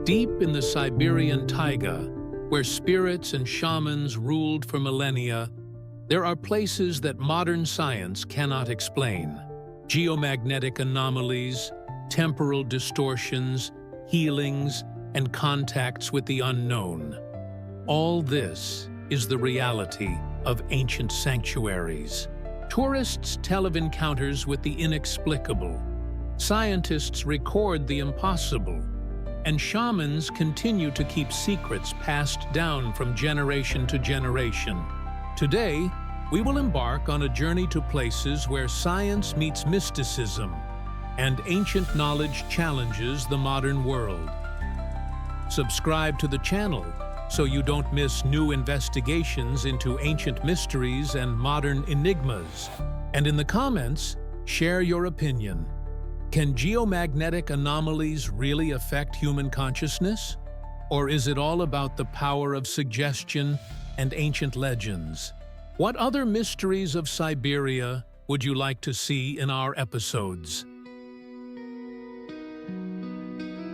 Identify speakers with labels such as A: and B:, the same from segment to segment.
A: Deep in the Siberian Taiga, where spirits and shamans ruled for millennia, there are places that modern science cannot explain. Geomagnetic anomalies, temporal distortions, healings, and contacts with the unknown. All this is the reality of ancient sanctuaries. Tourists tell of encounters with the inexplicable. Scientists record the impossible. And shamans continue to keep secrets passed down from generation to generation. Today, we will embark on a journey to places where science meets mysticism and ancient knowledge challenges the modern world. Subscribe to the channel so you don't miss new investigations into ancient mysteries and modern enigmas. And in the comments, share your opinion. Can geomagnetic anomalies really affect human consciousness? Or is it all about the power of suggestion and ancient legends? What other mysteries of Siberia would you like to see in our episodes?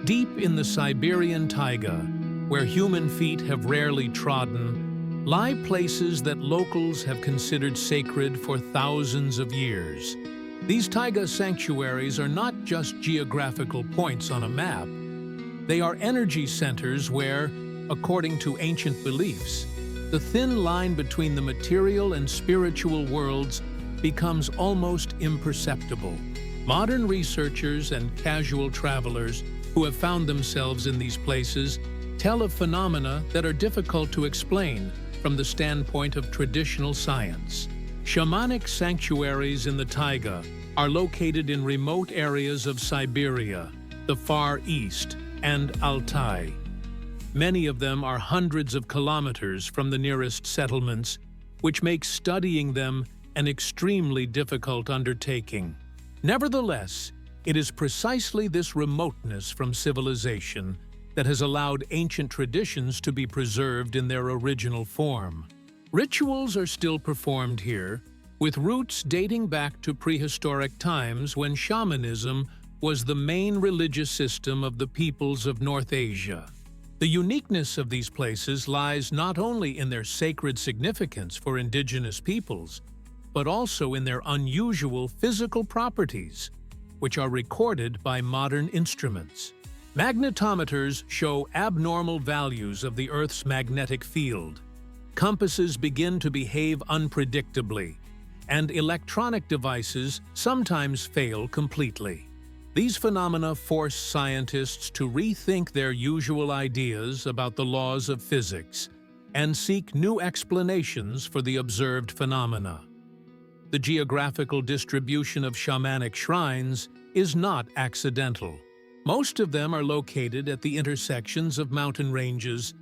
A: Deep in the Siberian Taiga, where human feet have rarely trodden, lie places that locals have considered sacred for thousands of years. These taiga sanctuaries are not just geographical points on a map. They are energy centers where, according to ancient beliefs, the thin line between the material and spiritual worlds becomes almost imperceptible. Modern researchers and casual travelers who have found themselves in these places tell of phenomena that are difficult to explain from the standpoint of traditional science. Shamanic sanctuaries in the taiga are located in remote areas of Siberia, the Far East, and Altai. Many of them are hundreds of kilometers from the nearest settlements, which makes studying them an extremely difficult undertaking. Nevertheless, it is precisely this remoteness from civilization that has allowed ancient traditions to be preserved in their original form. Rituals are still performed here, with roots dating back to prehistoric times when shamanism was the main religious system of the peoples of North Asia. The uniqueness of these places lies not only in their sacred significance for indigenous peoples, but also in their unusual physical properties, which are recorded by modern instruments. Magnetometers show abnormal values of the Earth's magnetic field. Compasses begin to behave unpredictably, and electronic devices sometimes fail completely. These phenomena force scientists to rethink their usual ideas about the laws of physics and seek new explanations for the observed phenomena. The geographical distribution of shamanic shrines is not accidental. Most of them are located at the intersections of mountain ranges,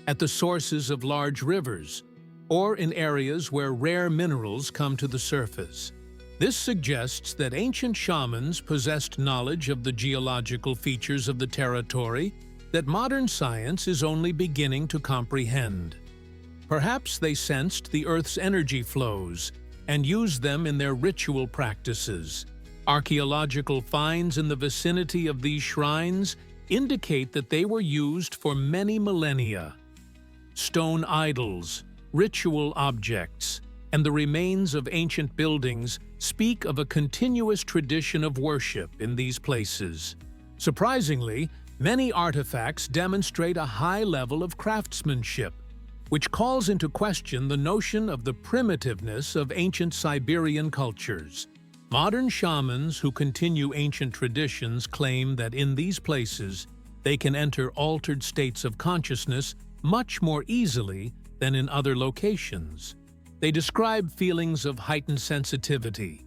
A: at the sources of large rivers, or in areas where rare minerals come to the surface. This suggests that ancient shamans possessed knowledge of the geological features of the territory that modern science is only beginning to comprehend. Perhaps they sensed the Earth's energy flows and used them in their ritual practices. Archaeological finds in the vicinity of these shrines indicate that they were used for many millennia. Stone idols, ritual objects, and the remains of ancient buildings speak of a continuous tradition of worship in these places. Surprisingly, many artifacts demonstrate a high level of craftsmanship, which calls into question the notion of the primitiveness of ancient Siberian cultures. Modern shamans who continue ancient traditions claim that in these places they can enter altered states of consciousness much more easily than in other locations. They describe feelings of heightened sensitivity,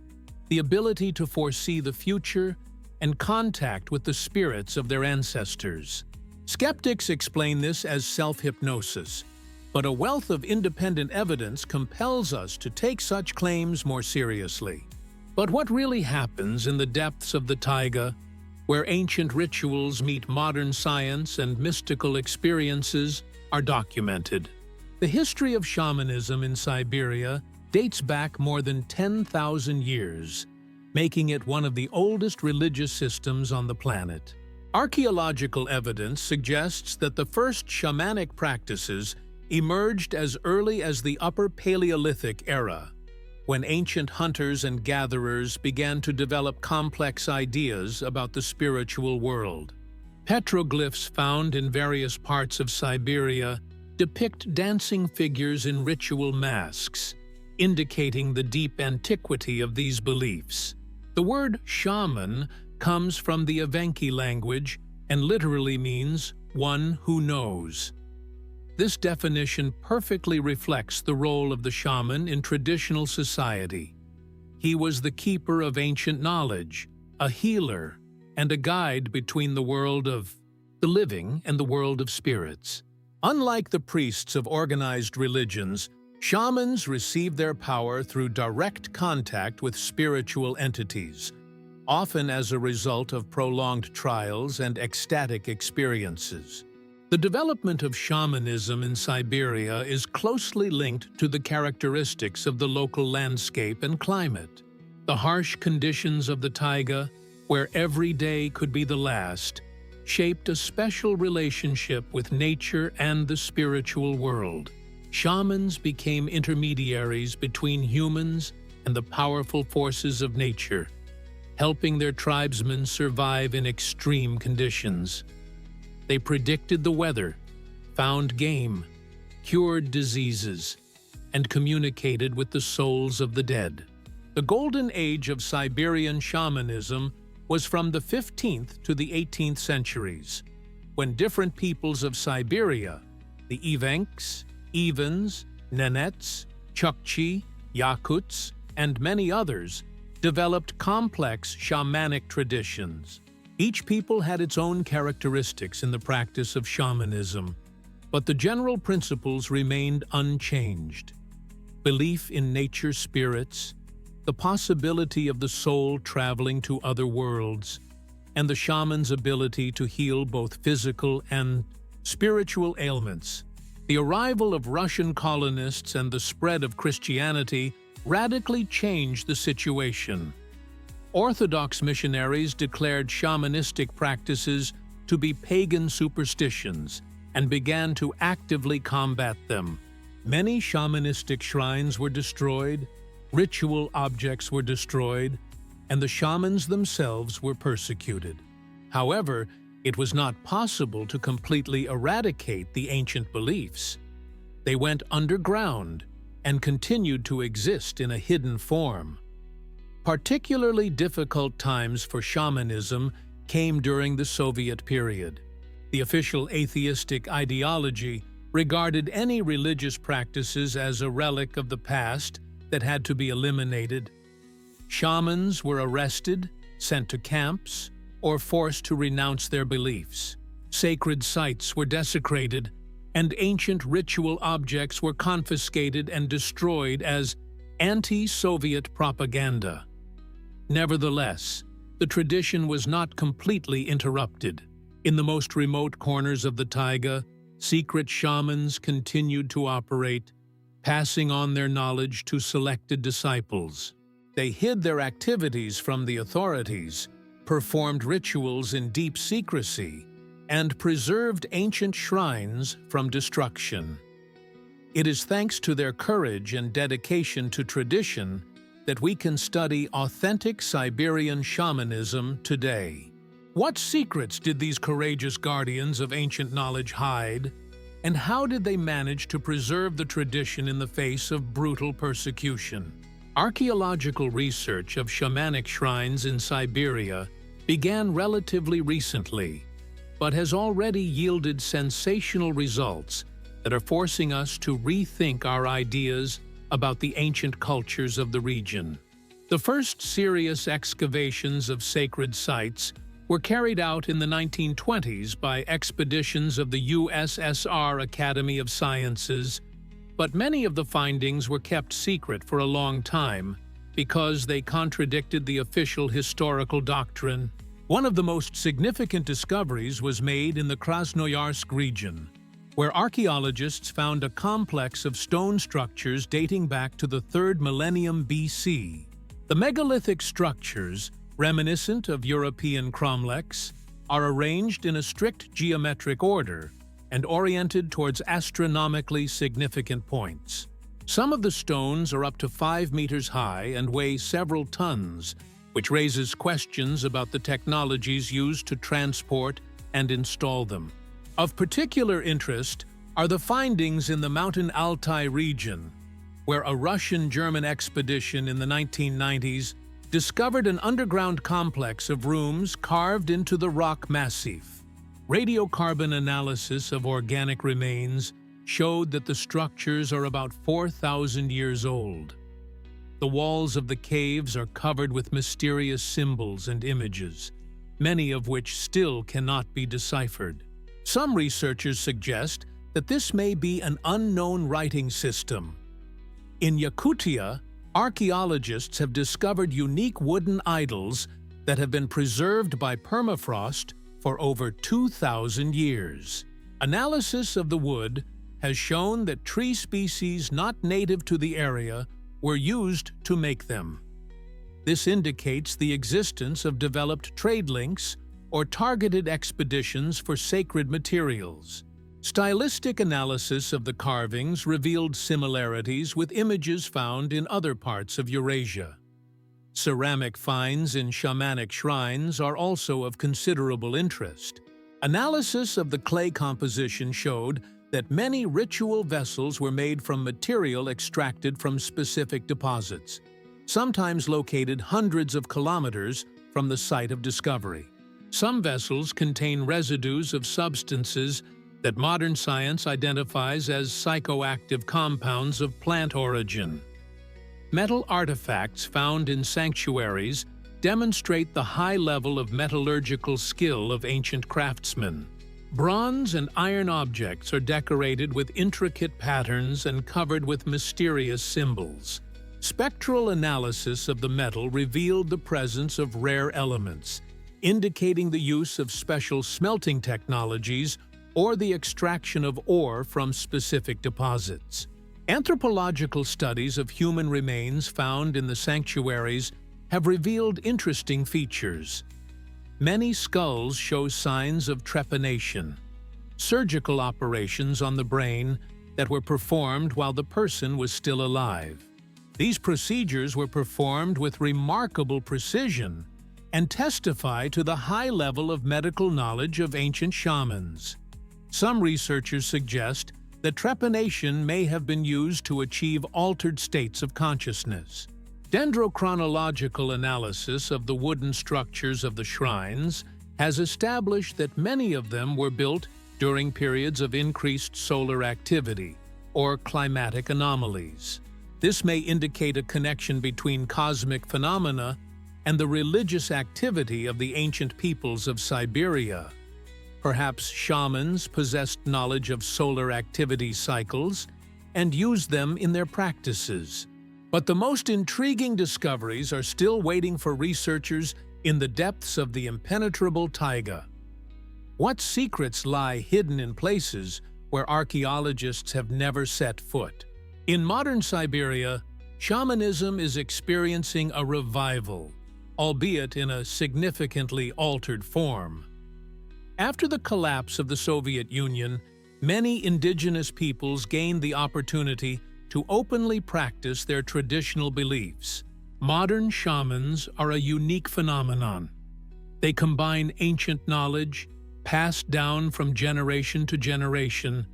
A: the ability to foresee the future, and contact with the spirits of their ancestors. Skeptics explain this as self-hypnosis, but a wealth of independent evidence compels us to take such claims more seriously. But what really happens in the depths of the taiga, where ancient rituals meet modern science and mystical experiences are documented? The history of shamanism in Siberia dates back more than 10,000 years. making it one of the oldest religious systems on the planet. Archaeological evidence suggests that the first shamanic practices emerged as early as the Upper Paleolithic era, when ancient hunters and gatherers began to develop complex ideas about the spiritual world. Petroglyphs found in various parts of Siberia depict dancing figures in ritual masks, indicating the deep antiquity of these beliefs. The word shaman comes from the Evenki language and literally means one who knows. This definition perfectly reflects the role of the shaman in traditional society. He was the keeper of ancient knowledge, a healer, and a guide between the world of the living and the world of spirits. Unlike the priests of organized religions, shamans received their power through direct contact with spiritual entities, often as a result of prolonged trials and ecstatic experiences. The development of shamanism in Siberia is closely linked to the characteristics of the local landscape and climate. The harsh conditions of the taiga, where every day could be the last, shaped a special relationship with nature and the spiritual world. Shamans became intermediaries between humans and the powerful forces of nature, helping their tribesmen survive in extreme conditions. They predicted the weather, found game, cured diseases, and communicated with the souls of the dead. The golden age of Siberian shamanism was from the 15th to the 18th centuries, when different peoples of Siberia, the Evenks, Evens, Nenets, Chukchi, Yakuts, and many others, developed complex shamanic traditions. Each people had its own characteristics in the practice of shamanism, but the general principles remained unchanged. Belief in nature spirits, the possibility of the soul traveling to other worlds, and the shaman's ability to heal both physical and spiritual ailments. The arrival of Russian colonists and the spread of Christianity radically changed the situation. Orthodox missionaries declared shamanistic practices to be pagan superstitions and began to actively combat them. Many shamanistic shrines were destroyed, ritual objects were destroyed, and the shamans themselves were persecuted. However, it was not possible to completely eradicate the ancient beliefs. They went underground and continued to exist in a hidden form. Particularly difficult times for shamanism came during the Soviet period. The official atheistic ideology regarded any religious practices as a relic of the past that had to be eliminated. Shamans were arrested, sent to camps, or forced to renounce their beliefs. Sacred sites were desecrated, and ancient ritual objects were confiscated and destroyed as anti-Soviet propaganda. Nevertheless, the tradition was not completely interrupted. In the most remote corners of the taiga, secret shamans continued to operate, passing on their knowledge to selected disciples. They hid their activities from the authorities, performed rituals in deep secrecy, and preserved ancient shrines from destruction. It is thanks to their courage and dedication to tradition that we can study authentic Siberian shamanism today. What secrets did these courageous guardians of ancient knowledge hide, and how did they manage to preserve the tradition in the face of brutal persecution? Archaeological research of shamanic shrines in Siberia began relatively recently, but has already yielded sensational results that are forcing us to rethink our ideas about the ancient cultures of the region. The first serious excavations of sacred sites were carried out in the 1920s by expeditions of the USSR Academy of Sciences, but many of the findings were kept secret for a long time because they contradicted the official historical doctrine. One of the most significant discoveries was made in the Krasnoyarsk region, where archaeologists found a complex of stone structures dating back to the 3rd millennium BC. The megalithic structures, reminiscent of European cromlechs, are arranged in a strict geometric order and oriented towards astronomically significant points. Some of the stones are up to 5 meters high and weigh several tons, which raises questions about the technologies used to transport and install them. Of particular interest are the findings in the Mountain Altai region, where a Russian-German expedition in the 1990s discovered an underground complex of rooms carved into the rock massif. Radiocarbon analysis of organic remains showed that the structures are about 4,000 years old. The walls of the caves are covered with mysterious symbols and images, many of which still cannot be deciphered. Some researchers suggest that this may be an unknown writing system. In Yakutia, archaeologists have discovered unique wooden idols that have been preserved by permafrost for over 2,000 years. Analysis of the wood has shown that tree species not native to the area were used to make them. This indicates the existence of developed trade links or targeted expeditions for sacred materials. Stylistic analysis of the carvings revealed similarities with images found in other parts of Eurasia. Ceramic finds in shamanic shrines are also of considerable interest. Analysis of the clay composition showed that many ritual vessels were made from material extracted from specific deposits, sometimes located hundreds of kilometers from the site of discovery. Some vessels contain residues of substances that modern science identifies as psychoactive compounds of plant origin. Metal artifacts found in sanctuaries demonstrate the high level of metallurgical skill of ancient craftsmen. Bronze and iron objects are decorated with intricate patterns and covered with mysterious symbols. Spectral analysis of the metal revealed the presence of rare elements, indicating the use of special smelting technologies or the extraction of ore from specific deposits. Anthropological studies of human remains found in the sanctuaries have revealed interesting features. Many skulls show signs of trepanation, surgical operations on the brain that were performed while the person was still alive. These procedures were performed with remarkable precision and testify to the high level of medical knowledge of ancient shamans. Some researchers suggest that trepanation may have been used to achieve altered states of consciousness. Dendrochronological analysis of the wooden structures of the shrines has established that many of them were built during periods of increased solar activity or climatic anomalies. This may indicate a connection between cosmic phenomena and the religious activity of the ancient peoples of Siberia. Perhaps shamans possessed knowledge of solar activity cycles and used them in their practices. But the most intriguing discoveries are still waiting for researchers in the depths of the impenetrable taiga. What secrets lie hidden in places where archaeologists have never set foot? In modern Siberia, shamanism is experiencing a revival, albeit in a significantly altered form. After the collapse of the Soviet Union, many indigenous peoples gained the opportunity to openly practice their traditional beliefs. Modern shamans are a unique phenomenon. They combine ancient knowledge, passed down from generation to generation,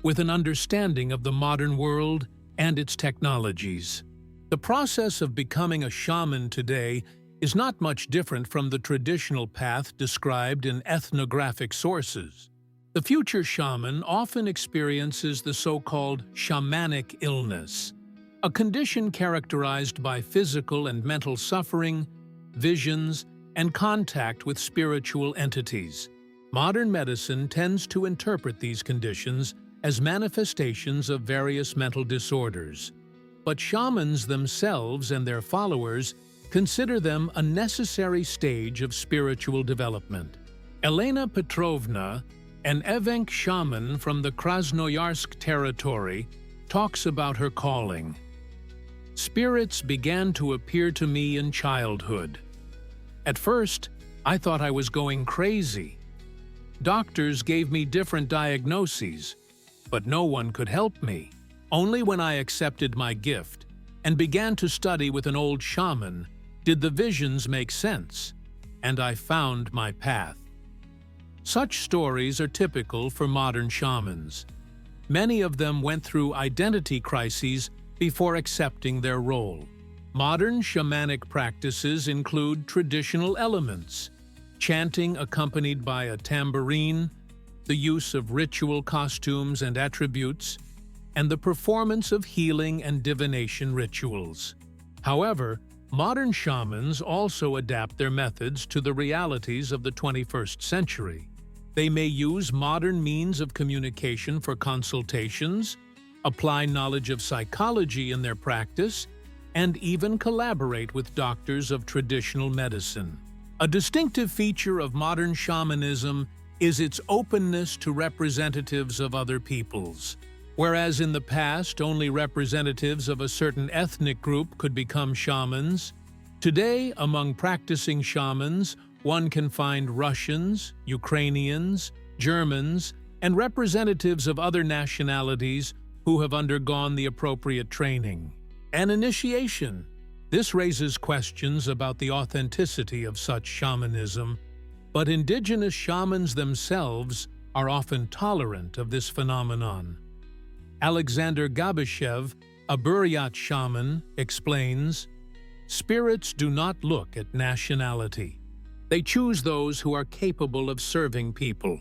A: with an understanding of the modern world and its technologies. The process of becoming a shaman today is not much different from the traditional path described in ethnographic sources. The future shaman often experiences the so-called shamanic illness, a condition characterized by physical and mental suffering, visions, and contact with spiritual entities. Modern medicine tends to interpret these conditions as manifestations of various mental disorders, but shamans themselves and their followers consider them a necessary stage of spiritual development. Elena Petrovna, an Evenk shaman from the Krasnoyarsk territory, talks about her calling. Spirits began to appear to me in childhood. At first, I thought I was going crazy. Doctors gave me different diagnoses, but no one could help me. Only when I accepted my gift and began to study with an old shaman did the visions make sense, and I found my path. Such stories are typical for modern shamans. Many of them went through identity crises before accepting their role. Modern shamanic practices include traditional elements, chanting accompanied by a tambourine, the use of ritual costumes and attributes, and the performance of healing and divination rituals. However, modern shamans also adapt their methods to the realities of the 21st century. They may use modern means of communication for consultations, apply knowledge of psychology in their practice, and even collaborate with doctors of traditional medicine. A distinctive feature of modern shamanism is its openness to representatives of other peoples. Whereas in the past only representatives of a certain ethnic group could become shamans, today among practicing shamans one can find Russians, Ukrainians, Germans, and representatives of other nationalities who have undergone the appropriate training. An initiation. This raises questions about the authenticity of such shamanism, but indigenous shamans themselves are often tolerant of this phenomenon. Alexander Gabashev, a Buryat shaman, explains, "Spirits do not look at nationality. They choose those who are capable of serving people.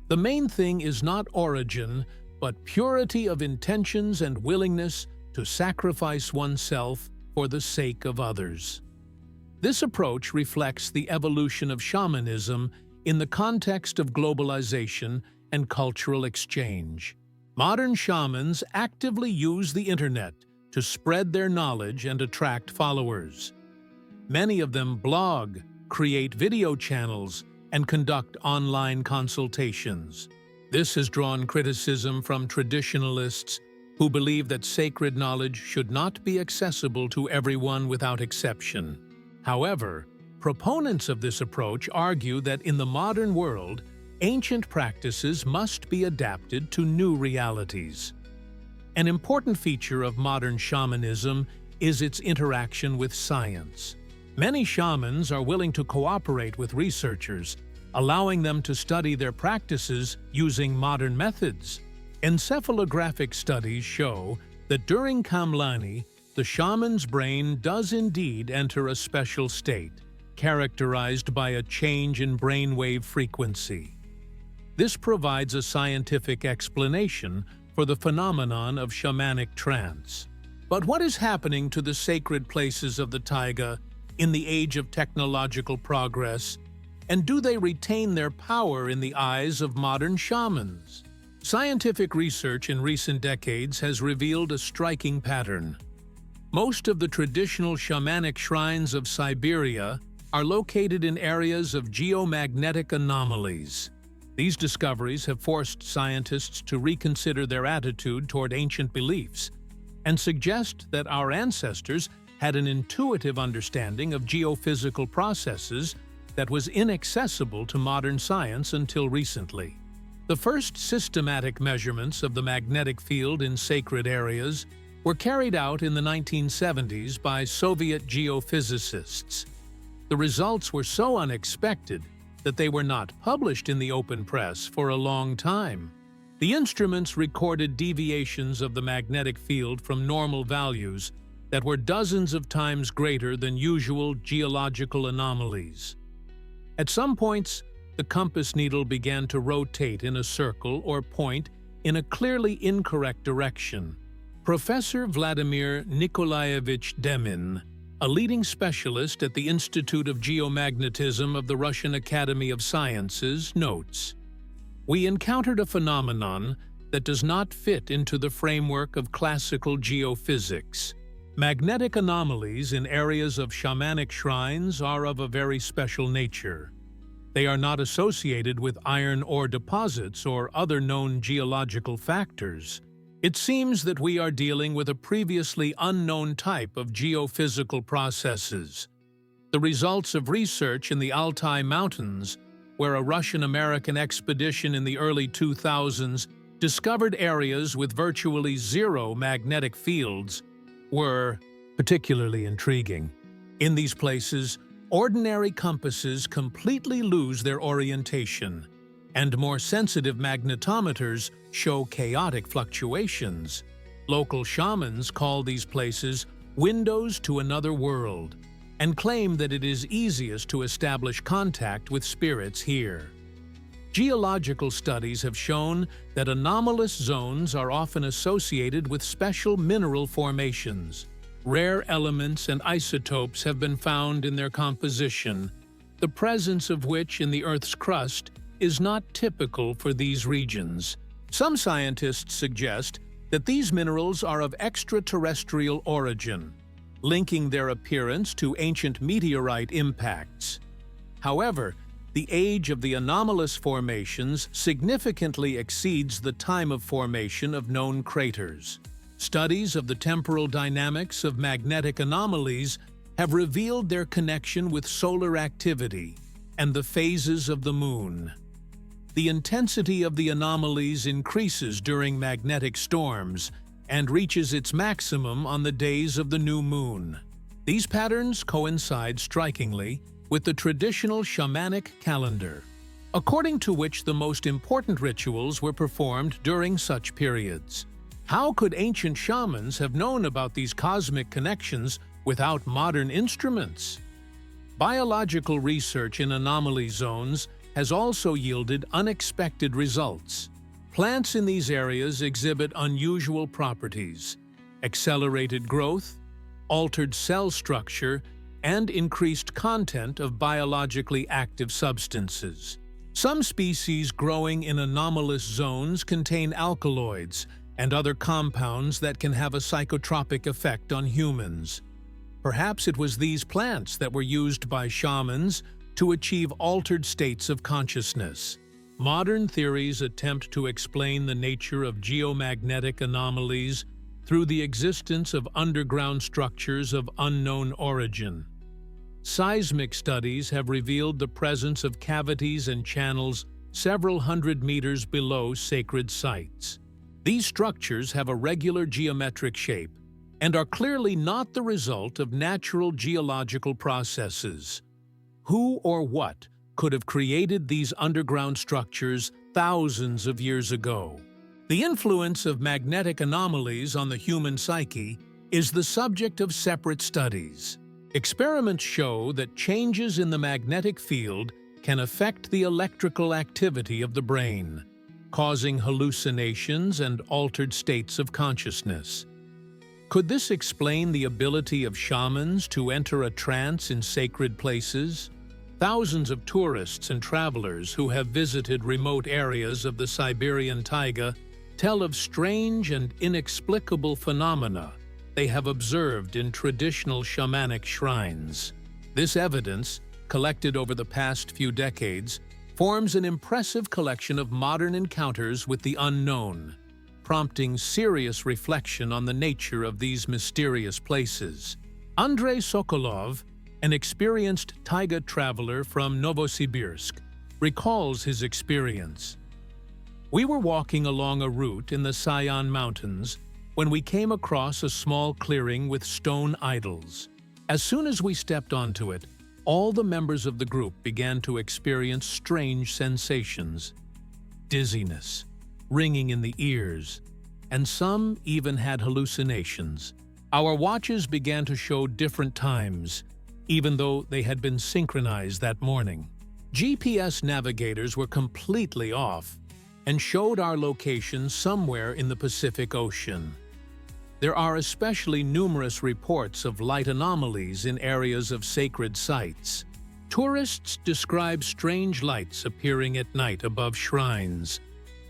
A: The main thing is not origin, but purity of intentions and willingness to sacrifice oneself for the sake of others." This approach reflects the evolution of shamanism in the context of globalization and cultural exchange. Modern shamans actively use the internet to spread their knowledge and attract followers. Many of them blog, create video channels, and conduct online consultations. This has drawn criticism from traditionalists who believe that sacred knowledge should not be accessible to everyone without exception. However, proponents of this approach argue that in the modern world, ancient practices must be adapted to new realities. An important feature of modern shamanism is its interaction with science. Many shamans are willing to cooperate with researchers, allowing them to study their practices using modern methods. Encephalographic studies show that during Kamlani, the shaman's brain does indeed enter a special state, characterized by a change in brainwave frequency. This provides a scientific explanation for the phenomenon of shamanic trance. But what is happening to the sacred places of the Taiga in the age of technological progress, and do they retain their power in the eyes of modern shamans? Scientific research in recent decades has revealed a striking pattern. Most of the traditional shamanic shrines of Siberia are located in areas of geomagnetic anomalies. These discoveries have forced scientists to reconsider their attitude toward ancient beliefs and suggest that our ancestors had an intuitive understanding of geophysical processes that was inaccessible to modern science until recently. The first systematic measurements of the magnetic field in sacred areas were carried out in the 1970s by Soviet geophysicists. The results were so unexpected that they were not published in the open press for a long time. The instruments recorded deviations of the magnetic field from normal values that were dozens of times greater than usual geological anomalies. At some points, the compass needle began to rotate in a circle or point in a clearly incorrect direction. Professor Vladimir Nikolaevich Demin, a leading specialist at the Institute of Geomagnetism of the Russian Academy of Sciences, notes, "We encountered a phenomenon that does not fit into the framework of classical geophysics. Magnetic anomalies in areas of shamanic shrines are of a very special nature. They are not associated with iron ore deposits or other known geological factors. It seems that we are dealing with a previously unknown type of geophysical processes. The results of research in the Altai Mountains, where a Russian-American expedition in the early 2000s discovered areas with virtually zero magnetic fields, were particularly intriguing. In these places, ordinary compasses completely lose their orientation, and more sensitive magnetometers show chaotic fluctuations. Local shamans call these places windows to another world, and claim that it is easiest to establish contact with spirits here. Geological studies have shown that anomalous zones are often associated with special mineral formations. Rare elements and isotopes have been found in their composition, the presence of which in the Earth's crust is not typical for these regions. Some scientists suggest that these minerals are of extraterrestrial origin, linking their appearance to ancient meteorite impacts. However, the age of the anomalous formations significantly exceeds the time of formation of known craters. Studies of the temporal dynamics of magnetic anomalies have revealed their connection with solar activity and the phases of the moon. The intensity of the anomalies increases during magnetic storms and reaches its maximum on the days of the new moon. These patterns coincide strikingly with the traditional shamanic calendar, according to which the most important rituals were performed during such periods. How could ancient shamans have known about these cosmic connections without modern instruments? Biological research in anomaly zones has also yielded unexpected results. Plants in these areas exhibit unusual properties: accelerated growth, altered cell structure, and increased content of biologically active substances. Some species growing in anomalous zones contain alkaloids and other compounds that can have a psychotropic effect on humans. Perhaps it was these plants that were used by shamans to achieve altered states of consciousness. Modern theories attempt to explain the nature of geomagnetic anomalies through the existence of underground structures of unknown origin. Seismic studies have revealed the presence of cavities and channels several hundred meters below sacred sites. These structures have a regular geometric shape and are clearly not the result of natural geological processes. Who or what could have created these underground structures thousands of years ago? The influence of magnetic anomalies on the human psyche is the subject of separate studies. Experiments show that changes in the magnetic field can affect the electrical activity of the brain, causing hallucinations and altered states of consciousness. Could this explain the ability of shamans to enter a trance in sacred places? Thousands of tourists and travelers who have visited remote areas of the Siberian Taiga tell of strange and inexplicable phenomena they have observed in traditional shamanic shrines. This evidence, collected over the past few decades, forms an impressive collection of modern encounters with the unknown, prompting serious reflection on the nature of these mysterious places. Andrei Sokolov, an experienced Taiga traveler from Novosibirsk, recalls his experience. "We were walking along a route in the Siberian Mountains when we came across a small clearing with stone idols. As soon as we stepped onto it, all the members of the group began to experience strange sensations: dizziness, ringing in the ears, and some even had hallucinations. Our watches began to show different times, even though they had been synchronized that morning. GPS navigators were completely off and showed our location somewhere in the Pacific Ocean. There are especially numerous reports of light anomalies in areas of sacred sites. Tourists describe strange lights appearing at night above shrines.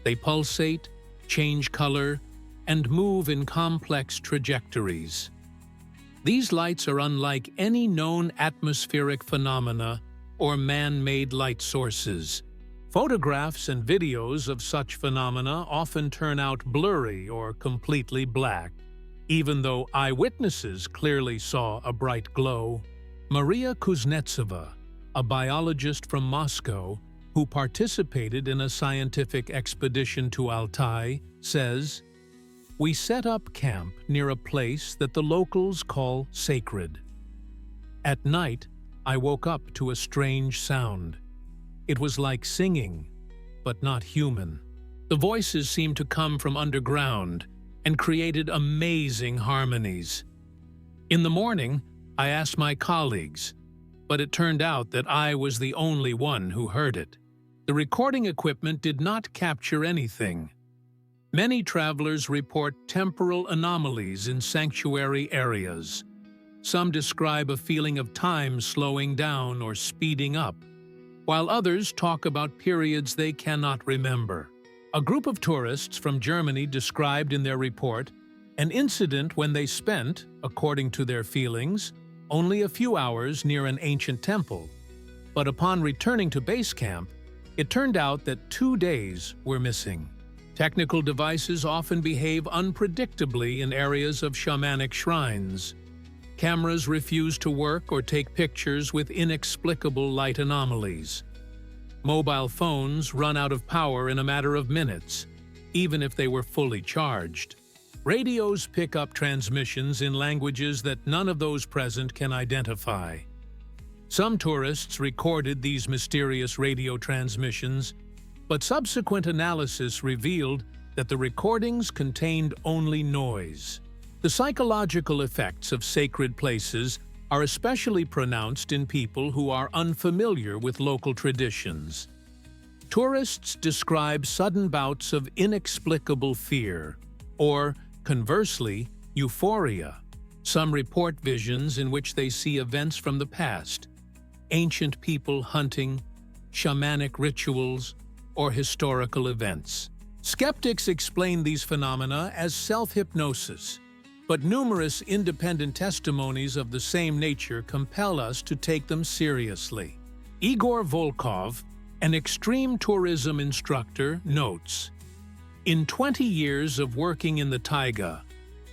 A: They pulsate, change color, and move in complex trajectories. These lights are unlike any known atmospheric phenomena or man-made light sources, Photographs and videos of such phenomena often turn out blurry or completely black, even though eyewitnesses clearly saw a bright glow. Maria Kuznetsova, a biologist from Moscow who participated in a scientific expedition to Altai, says, "We set up camp near a place that the locals call sacred. At night, I woke up to a strange sound. It was like singing, but not human. The voices seemed to come from underground and created amazing harmonies. In the morning, I asked my colleagues, but it turned out that I was the only one who heard it. The recording equipment did not capture anything. Many travelers report temporal anomalies in sanctuary areas. Some describe a feeling of time slowing down or speeding up, while others talk about periods they cannot remember. A group of tourists from Germany described in their report an incident when they spent, according to their feelings, only a few hours near an ancient temple. But upon returning to base camp, it turned out that 2 days were missing. Technical devices often behave unpredictably in areas of shamanic shrines. Cameras refuse to work or take pictures with inexplicable light anomalies. Mobile phones run out of power in a matter of minutes, even if they were fully charged. Radios pick up transmissions in languages that none of those present can identify. Some tourists recorded these mysterious radio transmissions, but subsequent analysis revealed that the recordings contained only noise. The psychological effects of sacred places are especially pronounced in people who are unfamiliar with local traditions. Tourists describe sudden bouts of inexplicable fear, or, conversely, euphoria. Some report visions in which they see events from the past, ancient people hunting, shamanic rituals, or historical events. Skeptics explain these phenomena as self-hypnosis, but numerous independent testimonies of the same nature compel us to take them seriously. Igor Volkov, an extreme tourism instructor, notes, "In 20 years of working in the Taiga,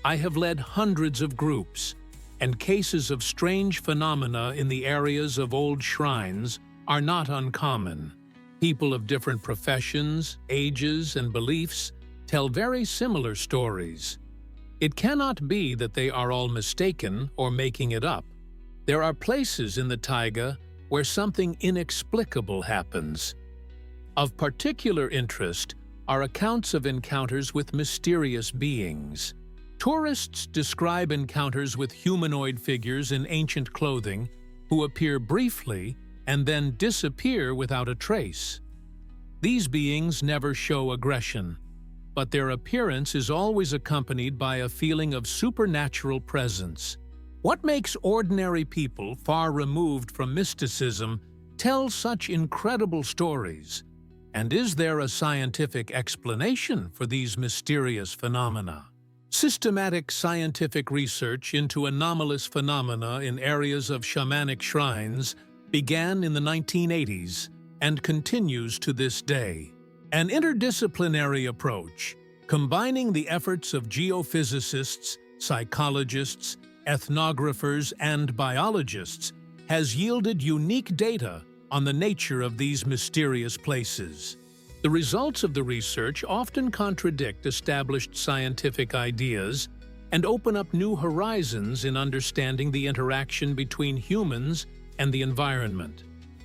A: I have led hundreds of groups, and cases of strange phenomena in the areas of old shrines are not uncommon. People of different professions, ages, and beliefs tell very similar stories. It cannot be that they are all mistaken or making it up. There are places in the Taiga where something inexplicable happens. Of particular interest are accounts of encounters with mysterious beings. Tourists describe encounters with humanoid figures in ancient clothing who appear briefly and then disappear without a trace. These beings never show aggression, but their appearance is always accompanied by a feeling of supernatural presence. What makes ordinary people far removed from mysticism tell such incredible stories? And is there a scientific explanation for these mysterious phenomena?" Systematic scientific research into anomalous phenomena in areas of shamanic shrines began in the 1980s and continues to this day. An interdisciplinary approach, combining the efforts of geophysicists, psychologists, ethnographers, and biologists, has yielded unique data on the nature of these mysterious places. The results of the research often contradict established scientific ideas and open up new horizons in understanding the interaction between humans and the environment.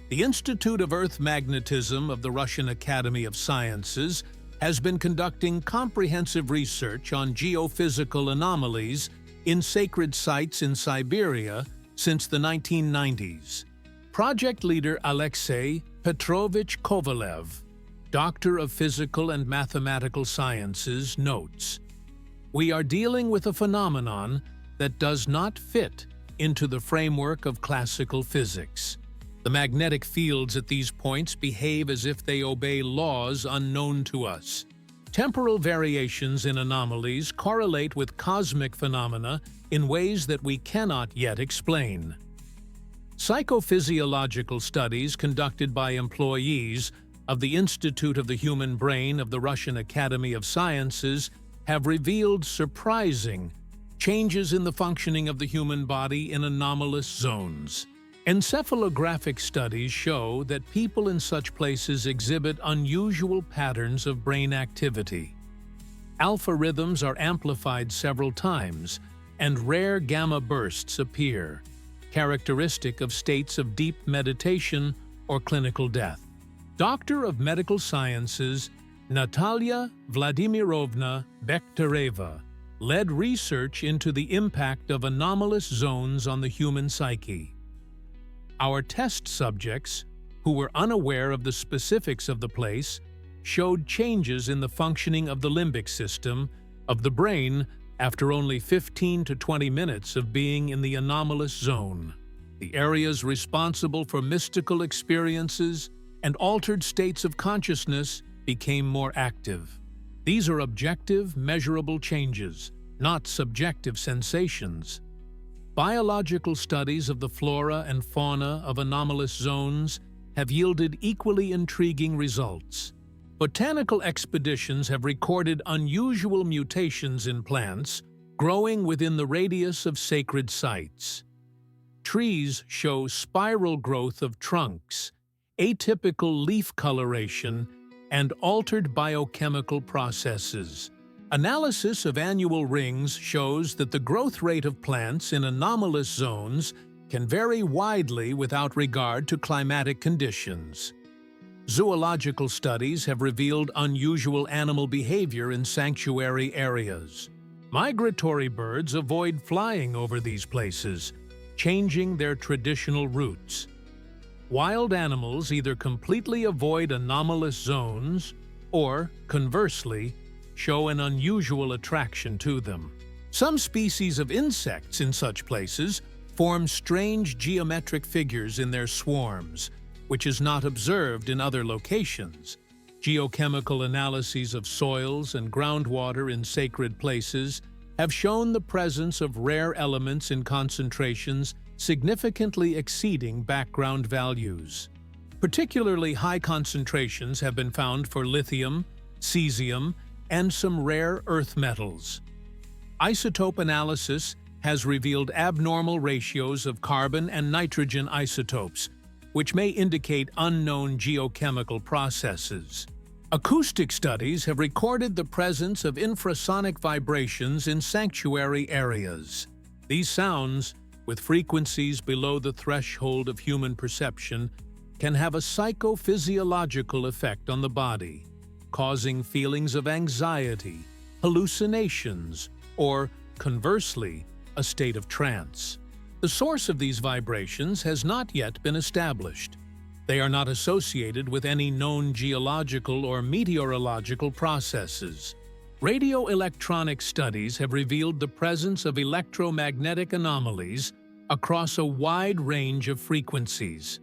A: The Institute of Earth Magnetism of the Russian Academy of Sciences has been conducting comprehensive research on geophysical anomalies in sacred sites in Siberia since the 1990s. Project leader Alexei Petrovich Kovalev, Doctor of Physical and Mathematical Sciences, notes, "We are dealing with a phenomenon that does not fit into the framework of classical physics. The magnetic fields at these points behave as if they obey laws unknown to us. Temporal variations in anomalies correlate with cosmic phenomena in ways that we cannot yet explain." Psychophysiological studies conducted by employees of the Institute of the Human Brain of the Russian Academy of Sciences have revealed surprising changes in the functioning of the human body in anomalous zones. Encephalographic studies show that people in such places exhibit unusual patterns of brain activity. Alpha rhythms are amplified several times, and rare gamma bursts appear, characteristic of states of deep meditation or clinical death. Doctor of Medical Sciences Natalia Vladimirovna Bektereva led research into the impact of anomalous zones on the human psyche. Our test subjects, who were unaware of the specifics of the place, showed changes in the functioning of the limbic system of the brain after only 15 to 20 minutes of being in the anomalous zone. The areas responsible for mystical experiences and altered states of consciousness became more active. These are objective, measurable changes, not subjective sensations. Biological studies of the flora and fauna of anomalous zones have yielded equally intriguing results. Botanical expeditions have recorded unusual mutations in plants growing within the radius of sacred sites. Trees show spiral growth of trunks, atypical leaf coloration, and altered biochemical processes. Analysis of annual rings shows that the growth rate of plants in anomalous zones can vary widely without regard to climatic conditions. Zoological studies have revealed unusual animal behavior in sanctuary areas. Migratory birds avoid flying over these places, changing their traditional routes. Wild animals either completely avoid anomalous zones or, conversely, show an unusual attraction to them. Some species of insects in such places form strange geometric figures in their swarms, which is not observed in other locations. Geochemical analyses of soils and groundwater in sacred places have shown the presence of rare elements in concentrations significantly exceeding background values. Particularly high concentrations have been found for lithium, cesium, and some rare earth metals. Isotope analysis has revealed abnormal ratios of carbon and nitrogen isotopes, which may indicate unknown geochemical processes. Acoustic studies have recorded the presence of infrasonic vibrations in sanctuary areas. These sounds, with frequencies below the threshold of human perception, can have a psychophysiological effect on the body, causing feelings of anxiety, hallucinations, or, conversely, a state of trance. The source of these vibrations has not yet been established. They are not associated with any known geological or meteorological processes. Radioelectronic studies have revealed the presence of electromagnetic anomalies across a wide range of frequencies.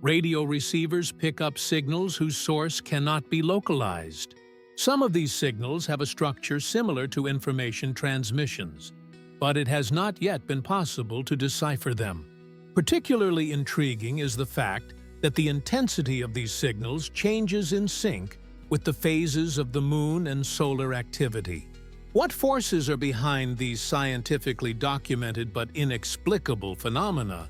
A: Radio receivers pick up signals whose source cannot be localized. Some of these signals have a structure similar to information transmissions, but it has not yet been possible to decipher them. Particularly intriguing is the fact that the intensity of these signals changes in sync with the phases of the moon and solar activity. What forces are behind these scientifically documented but inexplicable phenomena?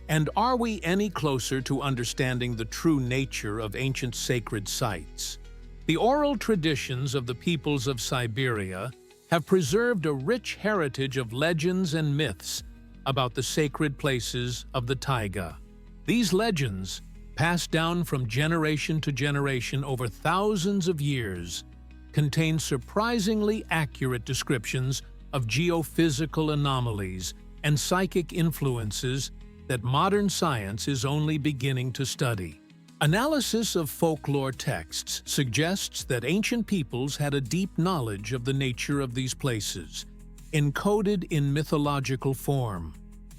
A: And are we any closer to understanding the true nature of ancient sacred sites? The oral traditions of the peoples of Siberia have preserved a rich heritage of legends and myths about the sacred places of the Taiga. These legends, passed down from generation to generation over thousands of years, contain surprisingly accurate descriptions of geophysical anomalies and psychic influences that modern science is only beginning to study. Analysis of folklore texts suggests that ancient peoples had a deep knowledge of the nature of these places, encoded in mythological form.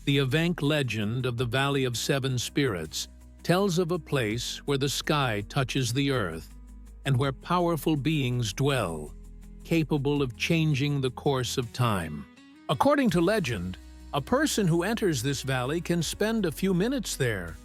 A: The Evenk legend of the Valley of Seven Spirits tells of a place where the sky touches the earth and where powerful beings dwell, capable of changing the course of time. According to legend, a person who enters this valley can spend a few minutes there,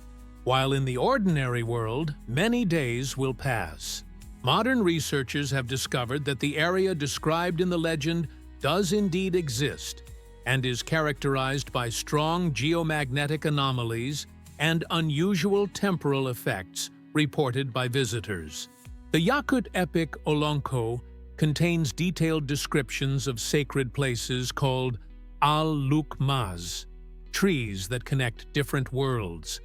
A: while in the ordinary world, many days will pass. Modern researchers have discovered that the area described in the legend does indeed exist and is characterized by strong geomagnetic anomalies and unusual temporal effects reported by visitors. The Yakut epic Olonko contains detailed descriptions of sacred places called al-Lukmaz, trees that connect different worlds.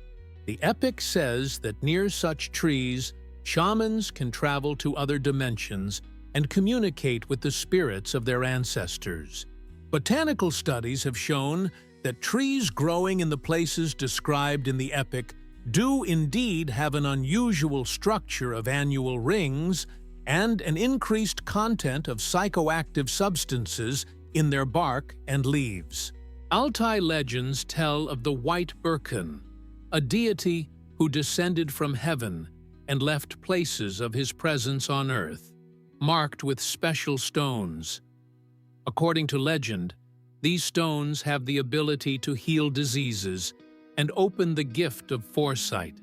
A: The epic says that near such trees, shamans can travel to other dimensions and communicate with the spirits of their ancestors. Botanical studies have shown that trees growing in the places described in the epic do indeed have an unusual structure of annual rings and an increased content of psychoactive substances in their bark and leaves. Altai legends tell of the White Birkin, a deity who descended from heaven and left places of his presence on earth, marked with special stones. According to legend, these stones have the ability to heal diseases and open the gift of foresight.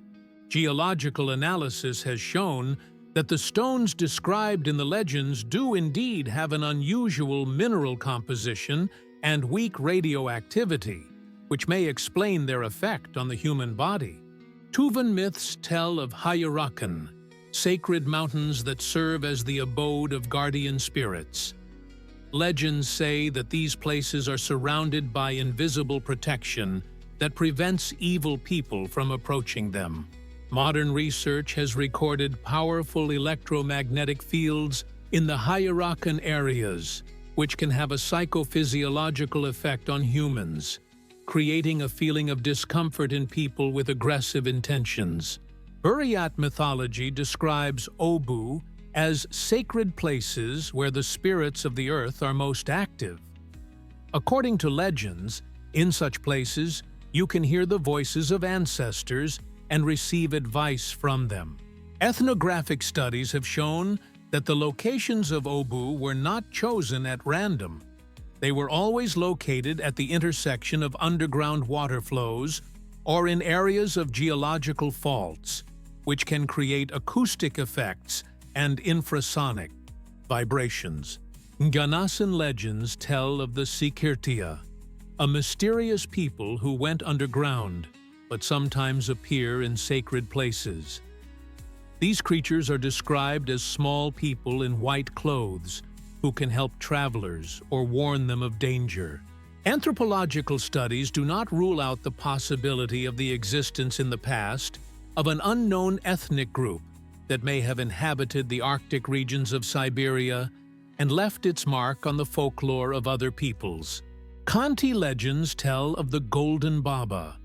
A: Geological analysis has shown that the stones described in the legends do indeed have an unusual mineral composition and weak radioactivity, which may explain their effect on the human body. Tuvan myths tell of Hayurakan, sacred mountains that serve as the abode of guardian spirits. Legends say that these places are surrounded by invisible protection that prevents evil people from approaching them. Modern research has recorded powerful electromagnetic fields in the Hayurakan areas, which can have a psychophysiological effect on humans, creating a feeling of discomfort in people with aggressive intentions. Buryat mythology describes Obu as sacred places where the spirits of the earth are most active. According to legends, in such places, you can hear the voices of ancestors and receive advice from them. Ethnographic studies have shown that the locations of Obu were not chosen at random. They were always located at the intersection of underground water flows or in areas of geological faults, which can create acoustic effects and infrasonic vibrations. Nganasan legends tell of the Sikirtia, a mysterious people who went underground but sometimes appear in sacred places. These creatures are described as small people in white clothes who can help travelers or warn them of danger. Anthropological studies do not rule out the possibility of the existence in the past of an unknown ethnic group that may have inhabited the Arctic regions of Siberia and left its mark on the folklore of other peoples. Khanty legends tell of the Golden Baba,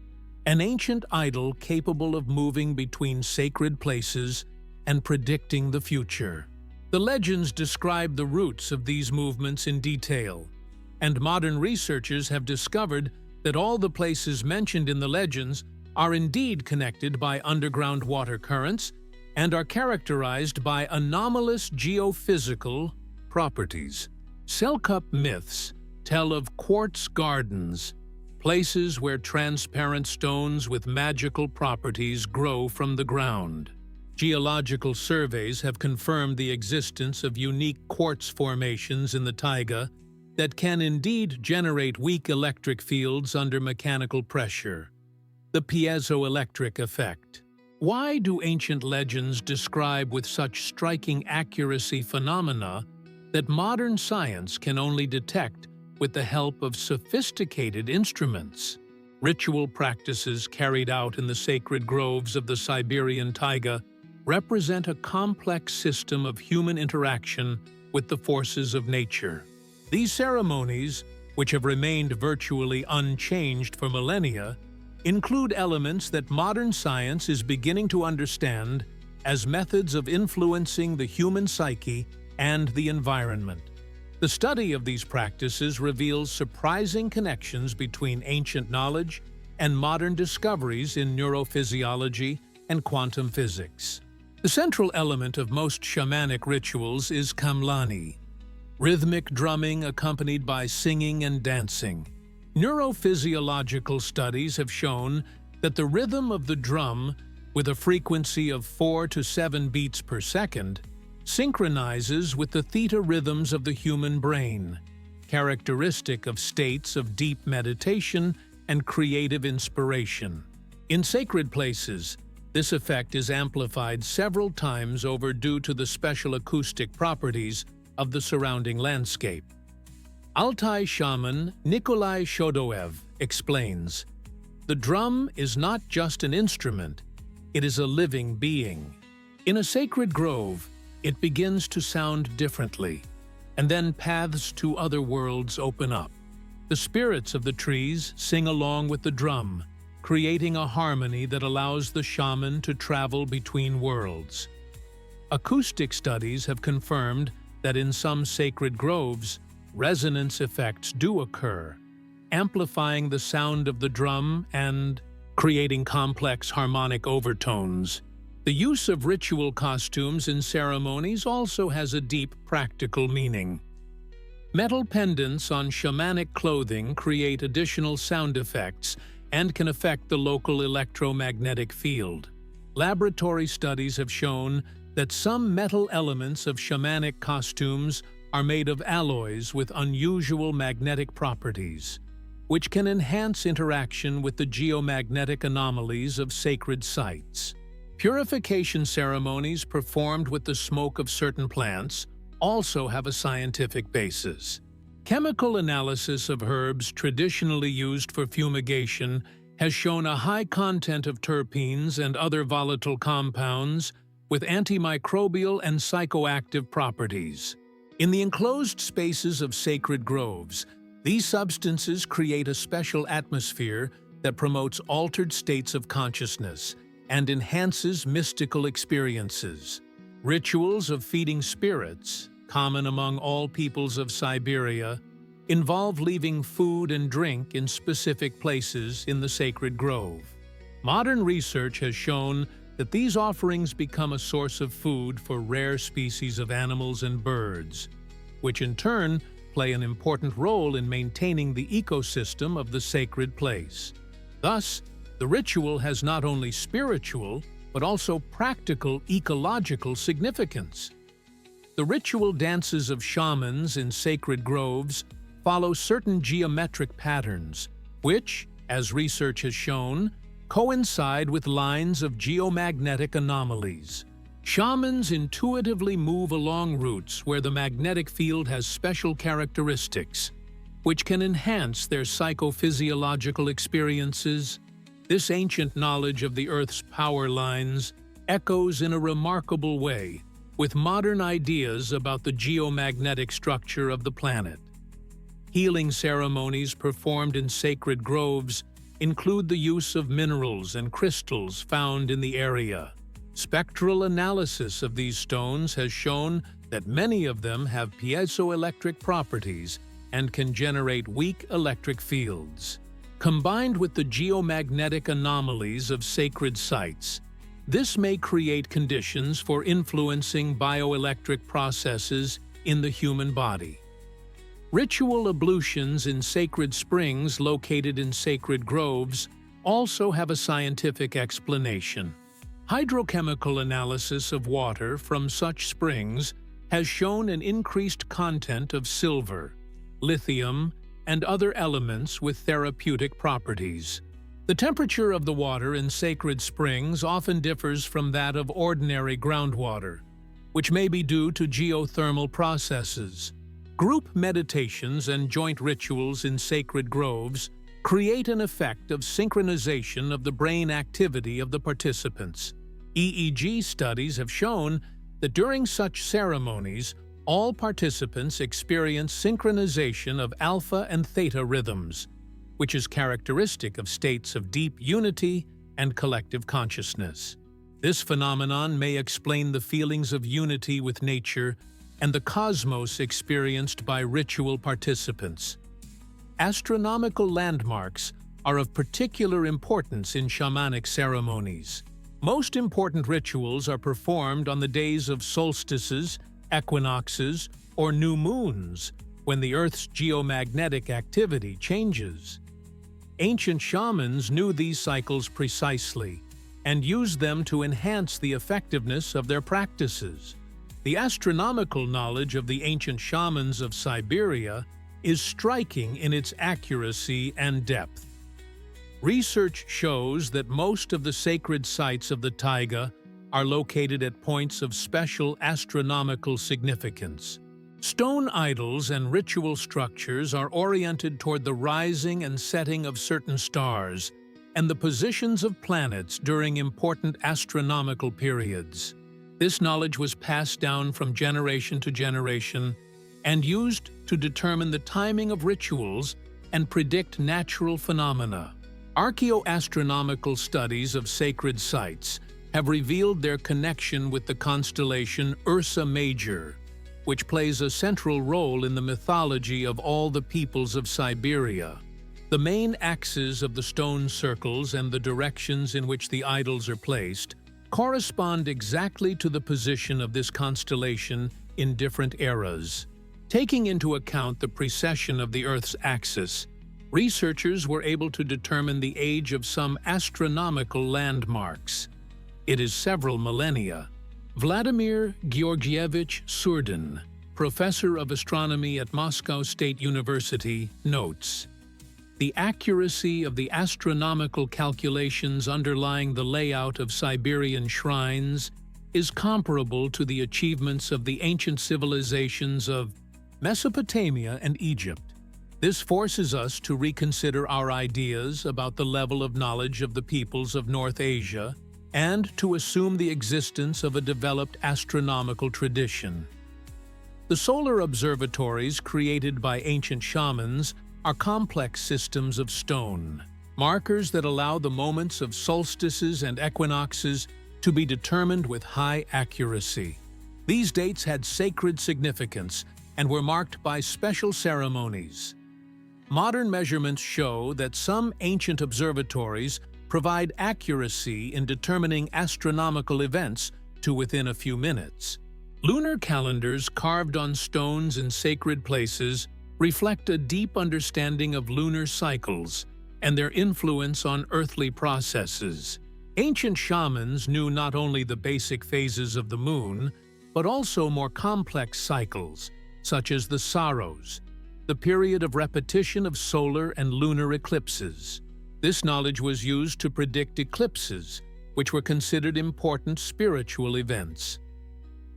A: an ancient idol capable of moving between sacred places and predicting the future. The legends describe the roots of these movements in detail, and modern researchers have discovered that all the places mentioned in the legends are indeed connected by underground water currents and are characterized by anomalous geophysical properties. Selkup myths tell of quartz gardens, places where transparent stones with magical properties grow from the ground. Geological surveys have confirmed the existence of unique quartz formations in the taiga that can indeed generate weak electric fields under mechanical pressure. The piezoelectric effect. Why do ancient legends describe with such striking accuracy phenomena that modern science can only detect with the help of sophisticated instruments? Ritual practices carried out in the sacred groves of the Siberian taiga represent a complex system of human interaction with the forces of nature. These ceremonies, which have remained virtually unchanged for millennia, include elements that modern science is beginning to understand as methods of influencing the human psyche and the environment. The study of these practices reveals surprising connections between ancient knowledge and modern discoveries in neurophysiology and quantum physics. The central element of most shamanic rituals is kamlani, rhythmic drumming accompanied by singing and dancing. Neurophysiological studies have shown that the rhythm of the drum, with a frequency of 4 to 7 beats per second, synchronizes with the theta rhythms of the human brain, characteristic of states of deep meditation and creative inspiration. In sacred places, this effect is amplified several times over due to the special acoustic properties of the surrounding landscape. Altai shaman Nikolai Shodoev explains, "The drum is not just an instrument, it is a living being. In a sacred grove, it begins to sound differently, and then paths to other worlds open up. The spirits of the trees sing along with the drum, creating a harmony that allows the shaman to travel between worlds." Acoustic studies have confirmed that in some sacred groves, resonance effects do occur, amplifying the sound of the drum and creating complex harmonic overtones. The use of ritual costumes in ceremonies also has a deep practical meaning. Metal pendants on shamanic clothing create additional sound effects and can affect the local electromagnetic field. Laboratory studies have shown that some metal elements of shamanic costumes are made of alloys with unusual magnetic properties, which can enhance interaction with the geomagnetic anomalies of sacred sites. Purification ceremonies performed with the smoke of certain plants also have a scientific basis. Chemical analysis of herbs traditionally used for fumigation has shown a high content of terpenes and other volatile compounds with antimicrobial and psychoactive properties. In the enclosed spaces of sacred groves, these substances create a special atmosphere that promotes altered states of consciousness and enhances mystical experiences. Rituals of feeding spirits, common among all peoples of Siberia, involve leaving food and drink in specific places in the sacred grove. Modern research has shown that these offerings become a source of food for rare species of animals and birds, which in turn play an important role in maintaining the ecosystem of the sacred place. Thus, the ritual has not only spiritual, but also practical ecological significance. The ritual dances of shamans in sacred groves follow certain geometric patterns, which, as research has shown, coincide with lines of geomagnetic anomalies. Shamans intuitively move along routes where the magnetic field has special characteristics, which can enhance their psychophysiological experiences. This ancient knowledge of the Earth's power lines echoes in a remarkable way with modern ideas about the geomagnetic structure of the planet. Healing ceremonies performed in sacred groves include the use of minerals and crystals found in the area. Spectral analysis of these stones has shown that many of them have piezoelectric properties and can generate weak electric fields. Combined with the geomagnetic anomalies of sacred sites, this may create conditions for influencing bioelectric processes in the human body. Ritual ablutions in sacred springs located in sacred groves also have a scientific explanation. Hydrochemical analysis of water from such springs has shown an increased content of silver, lithium, and other elements with therapeutic properties. The temperature of the water in sacred springs often differs from that of ordinary groundwater, which may be due to geothermal processes. Group meditations and joint rituals in sacred groves create an effect of synchronization of the brain activity of the participants. EEG studies have shown that during such ceremonies, all participants experience synchronization of alpha and theta rhythms, which is characteristic of states of deep unity and collective consciousness. This phenomenon may explain the feelings of unity with nature and the cosmos experienced by ritual participants. Astronomical landmarks are of particular importance in shamanic ceremonies. Most important rituals are performed on the days of solstices, equinoxes, or new moons, when the Earth's geomagnetic activity changes. Ancient shamans knew these cycles precisely and used them to enhance the effectiveness of their practices. The astronomical knowledge of the ancient shamans of Siberia is striking in its accuracy and depth. Research shows that most of the sacred sites of the Taiga are located at points of special astronomical significance. Stone idols and ritual structures are oriented toward the rising and setting of certain stars and the positions of planets during important astronomical periods. This knowledge was passed down from generation to generation and used to determine the timing of rituals and predict natural phenomena. Archaeoastronomical studies of sacred sites have revealed their connection with the constellation Ursa Major, which plays a central role in the mythology of all the peoples of Siberia. The main axes of the stone circles and the directions in which the idols are placed correspond exactly to the position of this constellation in different eras. Taking into account the precession of the Earth's axis, researchers were able to determine the age of some astronomical landmarks. It is several millennia. Vladimir Georgievich Surdin, professor of astronomy at Moscow State University, notes, "The accuracy of the astronomical calculations underlying the layout of Siberian shrines is comparable to the achievements of the ancient civilizations of Mesopotamia and Egypt. This forces us to reconsider our ideas about the level of knowledge of the peoples of North Asia and to assume the existence of a developed astronomical tradition." The solar observatories created by ancient shamans are complex systems of stone, markers that allow the moments of solstices and equinoxes to be determined with high accuracy. These dates had sacred significance and were marked by special ceremonies. Modern measurements show that some ancient observatories provide accuracy in determining astronomical events to within a few minutes. Lunar calendars carved on stones in sacred places reflect a deep understanding of lunar cycles and their influence on earthly processes. Ancient shamans knew not only the basic phases of the moon, but also more complex cycles, such as the Saros, the period of repetition of solar and lunar eclipses. This knowledge was used to predict eclipses, which were considered important spiritual events.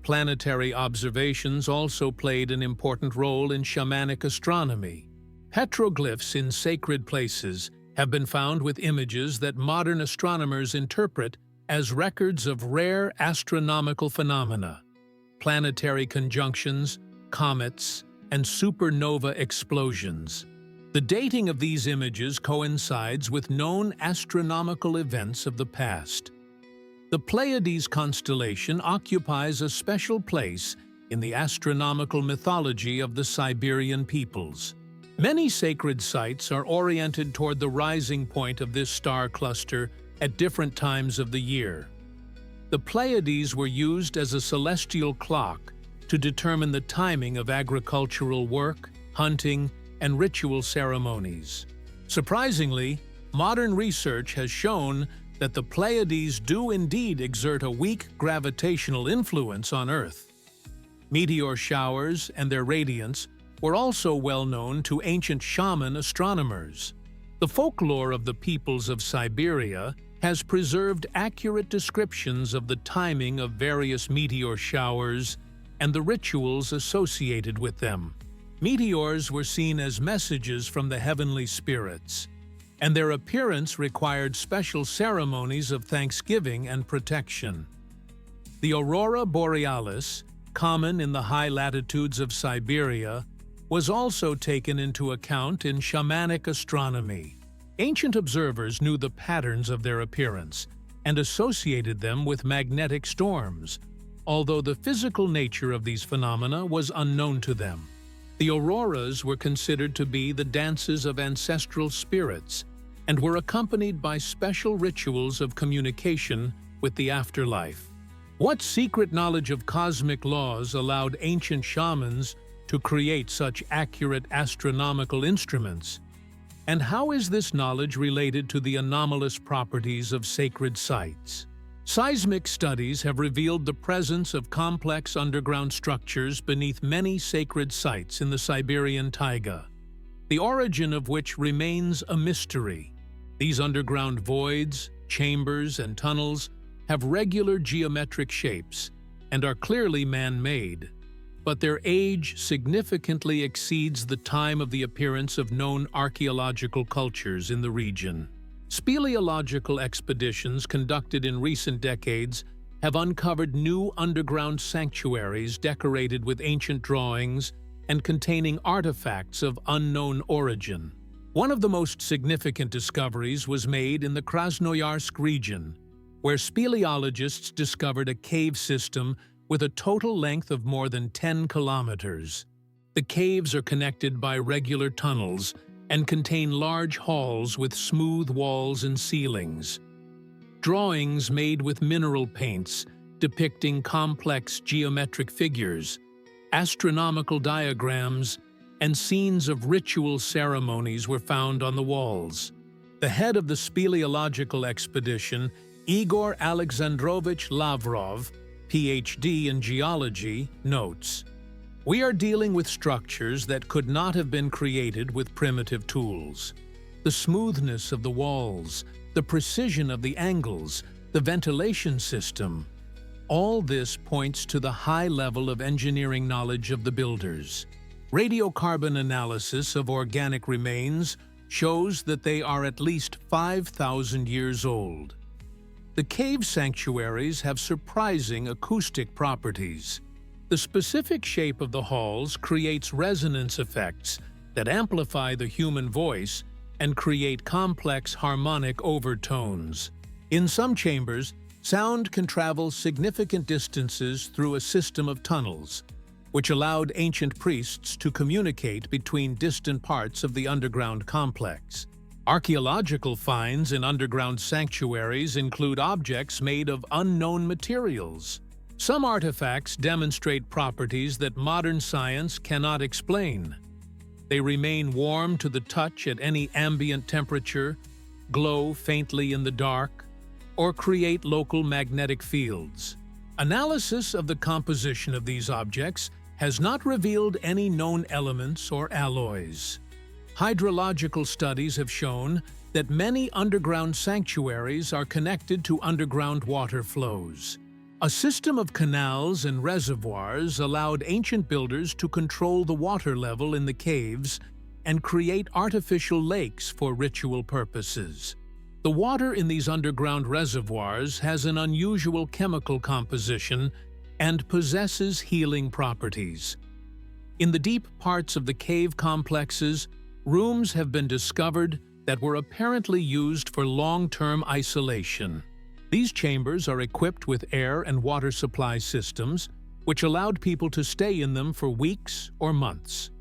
A: Planetary observations also played an important role in shamanic astronomy. Petroglyphs in sacred places have been found with images that modern astronomers interpret as records of rare astronomical phenomena. Planetary conjunctions, comets, and supernova explosions. The dating of these images coincides with known astronomical events of the past. The Pleiades constellation occupies a special place in the astronomical mythology of the Siberian peoples. Many sacred sites are oriented toward the rising point of this star cluster at different times of the year. The Pleiades were used as a celestial clock to determine the timing of agricultural work, hunting, and ritual ceremonies. Surprisingly, modern research has shown that the Pleiades do indeed exert a weak gravitational influence on Earth. Meteor showers and their radiance were also well known to ancient shaman astronomers. The folklore of the peoples of Siberia has preserved accurate descriptions of the timing of various meteor showers and the rituals associated with them. Meteors were seen as messages from the heavenly spirits, and their appearance required special ceremonies of thanksgiving and protection. The aurora borealis, common in the high latitudes of Siberia, was also taken into account in shamanic astronomy. Ancient observers knew the patterns of their appearance and associated them with magnetic storms, although the physical nature of these phenomena was unknown to them. The auroras were considered to be the dances of ancestral spirits and were accompanied by special rituals of communication with the afterlife. What secret knowledge of cosmic laws allowed ancient shamans to create such accurate astronomical instruments? And how is this knowledge related to the anomalous properties of sacred sites? Seismic studies have revealed the presence of complex underground structures beneath many sacred sites in the Siberian Taiga, the origin of which remains a mystery. These underground voids, chambers, and tunnels have regular geometric shapes and are clearly man-made, but their age significantly exceeds the time of the appearance of known archaeological cultures in the region. Speleological expeditions conducted in recent decades have uncovered new underground sanctuaries decorated with ancient drawings and containing artifacts of unknown origin. One of the most significant discoveries was made in the Krasnoyarsk region, where speleologists discovered a cave system with a total length of more than 10 kilometers. The caves are connected by regular tunnels and contain large halls with smooth walls and ceilings. Drawings made with mineral paints depicting complex geometric figures, astronomical diagrams, and scenes of ritual ceremonies were found on the walls. The head of the speleological expedition, Igor Alexandrovich Lavrov, PhD in geology, notes, "We are dealing with structures that could not have been created with primitive tools. The smoothness of the walls, the precision of the angles, the ventilation system, all this points to the high level of engineering knowledge of the builders. Radiocarbon analysis of organic remains shows that they are at least 5,000 years old. The cave sanctuaries have surprising acoustic properties. The specific shape of the halls creates resonance effects that amplify the human voice and create complex harmonic overtones. In some chambers, sound can travel significant distances through a system of tunnels, which allowed ancient priests to communicate between distant parts of the underground complex. Archaeological finds in underground sanctuaries include objects made of unknown materials. Some artifacts demonstrate properties that modern science cannot explain. They remain warm to the touch at any ambient temperature, glow faintly in the dark, or create local magnetic fields. Analysis of the composition of these objects has not revealed any known elements or alloys. Hydrological studies have shown that many underground sanctuaries are connected to underground water flows. A system of canals and reservoirs allowed ancient builders to control the water level in the caves and create artificial lakes for ritual purposes. The water in these underground reservoirs has an unusual chemical composition and possesses healing properties. In the deep parts of the cave complexes, rooms have been discovered that were apparently used for long-term isolation. These chambers are equipped with air and water supply systems, which allowed people to stay in them for weeks or months.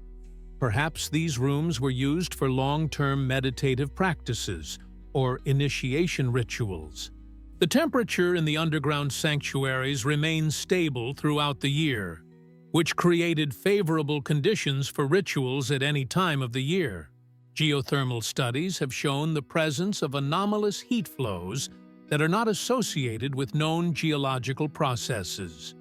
A: Perhaps these rooms were used for long-term meditative practices or initiation rituals. The temperature in the underground sanctuaries remains stable throughout the year, which created favorable conditions for rituals at any time of the year. Geothermal studies have shown the presence of anomalous heat flows that are not associated with known geological processes.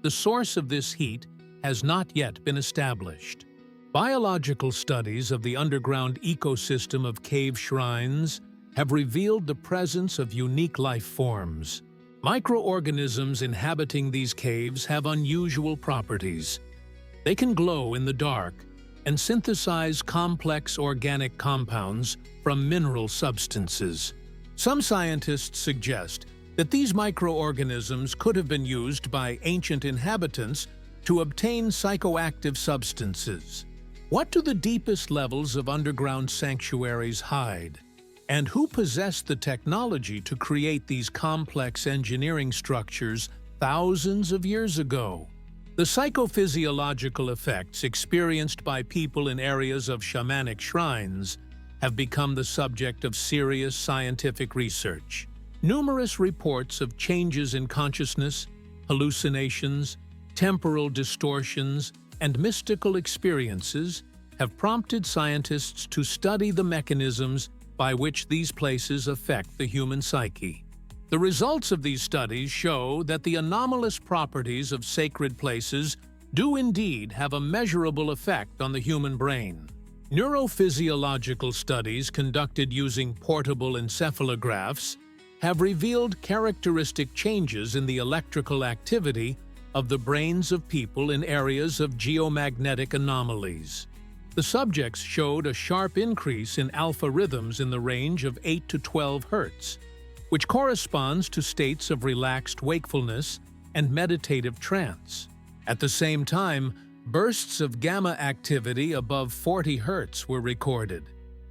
A: The source of this heat has not yet been established. Biological studies of the underground ecosystem of cave shrines have revealed the presence of unique life forms. Microorganisms inhabiting these caves have unusual properties. They can glow in the dark and synthesize complex organic compounds from mineral substances. Some scientists suggest that these microorganisms could have been used by ancient inhabitants to obtain psychoactive substances. What do the deepest levels of underground sanctuaries hide? And who possessed the technology to create these complex engineering structures thousands of years ago? The psychophysiological effects experienced by people in areas of shamanic shrines have become the subject of serious scientific research. Numerous reports of changes in consciousness, hallucinations, temporal distortions, and mystical experiences have prompted scientists to study the mechanisms by which these places affect the human psyche. The results of these studies show that the anomalous properties of sacred places do indeed have a measurable effect on the human brain. Neurophysiological studies conducted using portable encephalographs have revealed characteristic changes in the electrical activity of the brains of people in areas of geomagnetic anomalies. The subjects showed a sharp increase in alpha rhythms in the range of 8 to 12 Hz, which corresponds to states of relaxed wakefulness and meditative trance. At the same time, bursts of gamma activity above 40 Hz were recorded,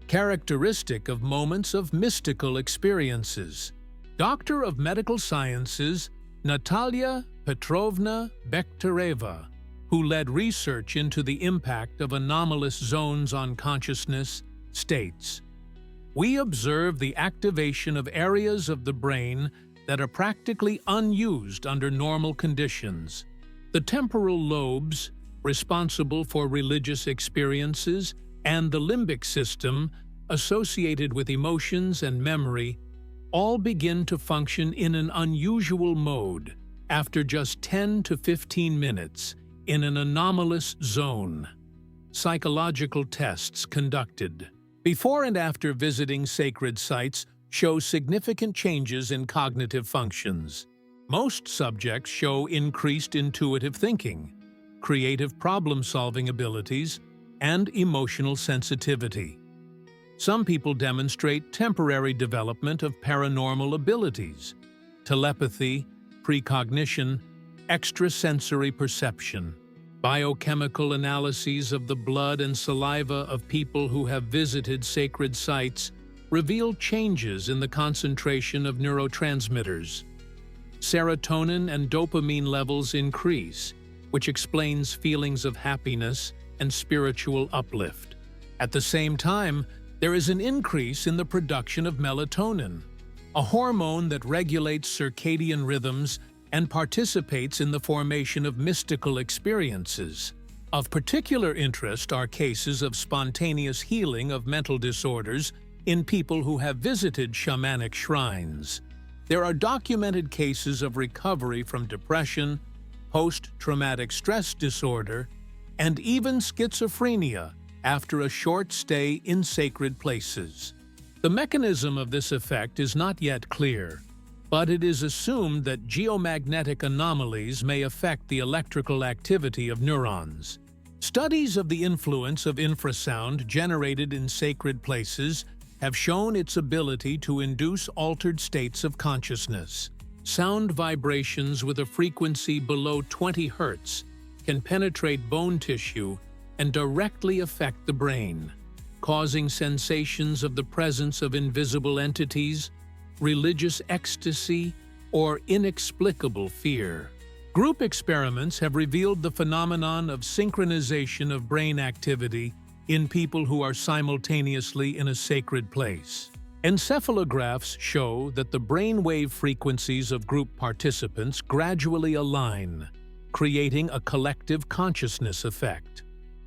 A: characteristic of moments of mystical experiences. Doctor of Medical Sciences Natalia Petrovna Bektereva, who led research into the impact of anomalous zones on consciousness, states, "We observe the activation of areas of the brain that are practically unused under normal conditions. The temporal lobes, responsible for religious experiences, and the limbic system, associated with emotions and memory, all begin to function in an unusual mode after just 10 to 15 minutes in an anomalous zone." Psychological tests conducted before and after visiting sacred sites show significant changes in cognitive functions. Most subjects show increased intuitive thinking, creative problem-solving abilities, and emotional sensitivity. Some people demonstrate temporary development of paranormal abilities, telepathy, precognition, extrasensory perception. Biochemical analyses of the blood and saliva of people who have visited sacred sites reveal changes in the concentration of neurotransmitters. Serotonin and dopamine levels increase, which explains feelings of happiness and spiritual uplift. At the same time, there is an increase in the production of melatonin, a hormone that regulates circadian rhythms and participates in the formation of mystical experiences. Of particular interest are cases of spontaneous healing of mental disorders in people who have visited shamanic shrines. There are documented cases of recovery from depression, post-traumatic stress disorder, and even schizophrenia after a short stay in sacred places. The mechanism of this effect is not yet clear, but it is assumed that geomagnetic anomalies may affect the electrical activity of neurons. Studies of the influence of infrasound generated in sacred places have shown its ability to induce altered states of consciousness. Sound vibrations with a frequency below 20 Hz can penetrate bone tissue and directly affect the brain, causing sensations of the presence of invisible entities, religious ecstasy, or inexplicable fear. Group experiments have revealed the phenomenon of synchronization of brain activity in people who are simultaneously in a sacred place. Encephalographs show that the brainwave frequencies of group participants gradually align, creating a collective consciousness effect.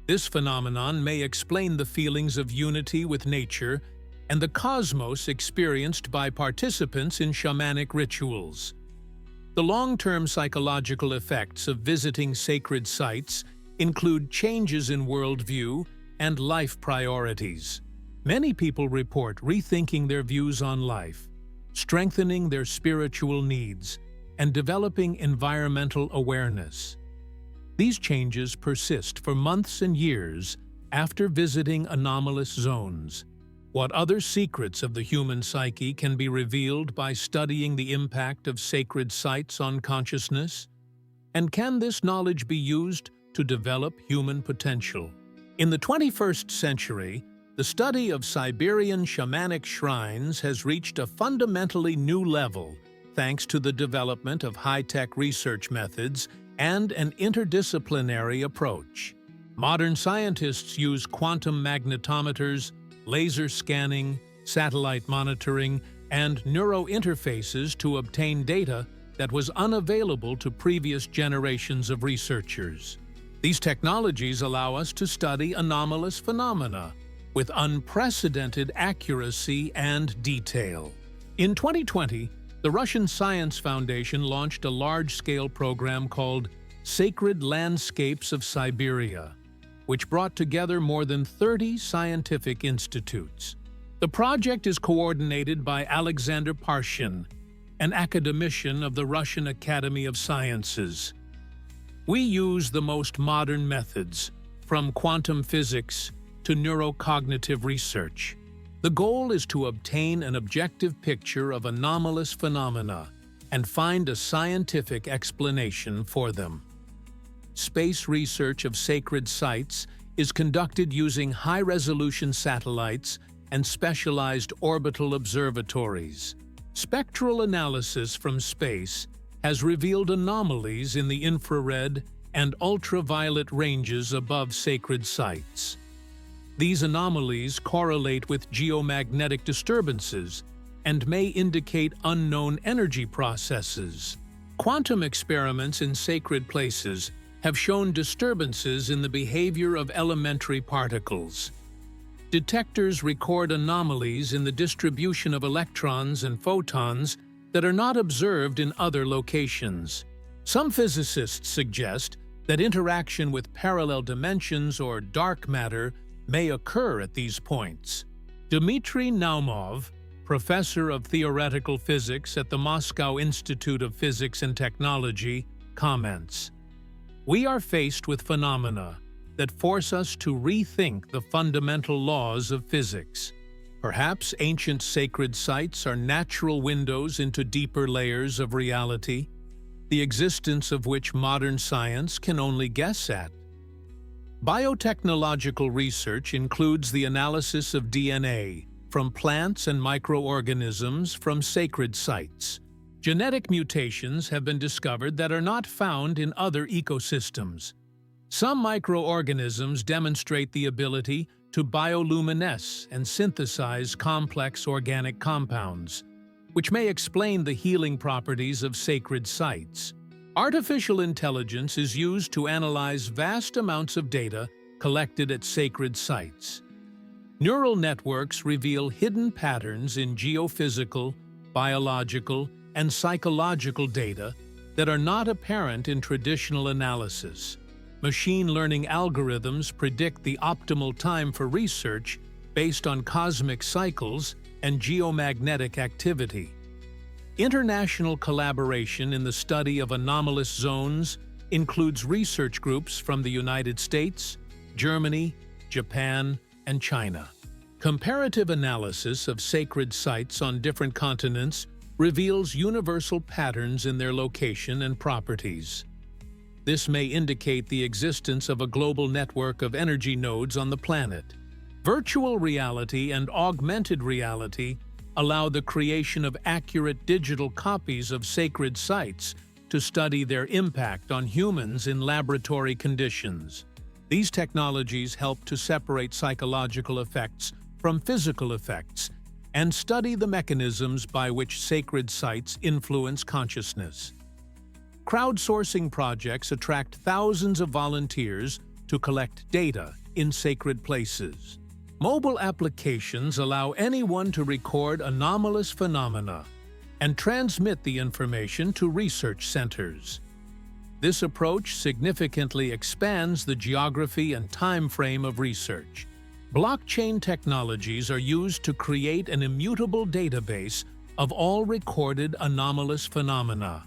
A: This phenomenon may explain the feelings of unity with nature and the cosmos experienced by participants in shamanic rituals. The long-term psychological effects of visiting sacred sites include changes in worldview and life priorities. Many people report rethinking their views on life, strengthening their spiritual needs, and developing environmental awareness. These changes persist for months and years after visiting anomalous zones. What other secrets of the human psyche can be revealed by studying the impact of sacred sites on consciousness? And can this knowledge be used to develop human potential? In the 21st century, the study of Siberian shamanic shrines has reached a fundamentally new level thanks to the development of high-tech research methods and an interdisciplinary approach. Modern scientists use quantum magnetometers, laser scanning, satellite monitoring, and neurointerfaces to obtain data that was unavailable to previous generations of researchers. These technologies allow us to study anomalous phenomena with unprecedented accuracy and detail. In 2020, the Russian Science Foundation launched a large-scale program called Sacred Landscapes of Siberia, which brought together more than 30 scientific institutes. The project is coordinated by Alexander Parshin, an academician of the Russian Academy of Sciences. We use the most modern methods, from quantum physics to neurocognitive research. The goal is to obtain an objective picture of anomalous phenomena and find a scientific explanation for them. Space research of sacred sites is conducted using high-resolution satellites and specialized orbital observatories. Spectral analysis from space has revealed anomalies in the infrared and ultraviolet ranges above sacred sites. These anomalies correlate with geomagnetic disturbances and may indicate unknown energy processes. Quantum experiments in sacred places have shown disturbances in the behavior of elementary particles. Detectors record anomalies in the distribution of electrons and photons that are not observed in other locations. Some physicists suggest that interaction with parallel dimensions or dark matter may occur at these points. Dmitry Naumov, professor of theoretical physics at the Moscow Institute of Physics and Technology, comments, "We are faced with phenomena that force us to rethink the fundamental laws of physics. Perhaps ancient sacred sites are natural windows into deeper layers of reality, the existence of which modern science can only guess at." Biotechnological research includes the analysis of DNA from plants and microorganisms from sacred sites. Genetic mutations have been discovered that are not found in other ecosystems. Some microorganisms demonstrate the ability to bioluminesce and synthesize complex organic compounds, which may explain the healing properties of sacred sites. Artificial intelligence is used to analyze vast amounts of data collected at sacred sites. Neural networks reveal hidden patterns in geophysical, biological, and psychological data that are not apparent in traditional analysis. Machine learning algorithms predict the optimal time for research based on cosmic cycles and geomagnetic activity. International collaboration in the study of anomalous zones includes research groups from the United States, Germany, Japan, and China. Comparative analysis of sacred sites on different continents reveals universal patterns in their location and properties. This may indicate the existence of a global network of energy nodes on the planet. Virtual reality and augmented reality allow the creation of accurate digital copies of sacred sites to study their impact on humans in laboratory conditions. These technologies help to separate psychological effects from physical effects and study the mechanisms by which sacred sites influence consciousness. Crowdsourcing projects attract thousands of volunteers to collect data in sacred places. Mobile applications allow anyone to record anomalous phenomena and transmit the information to research centers. This approach significantly expands the geography and time frame of research. Blockchain technologies are used to create an immutable database of all recorded anomalous phenomena.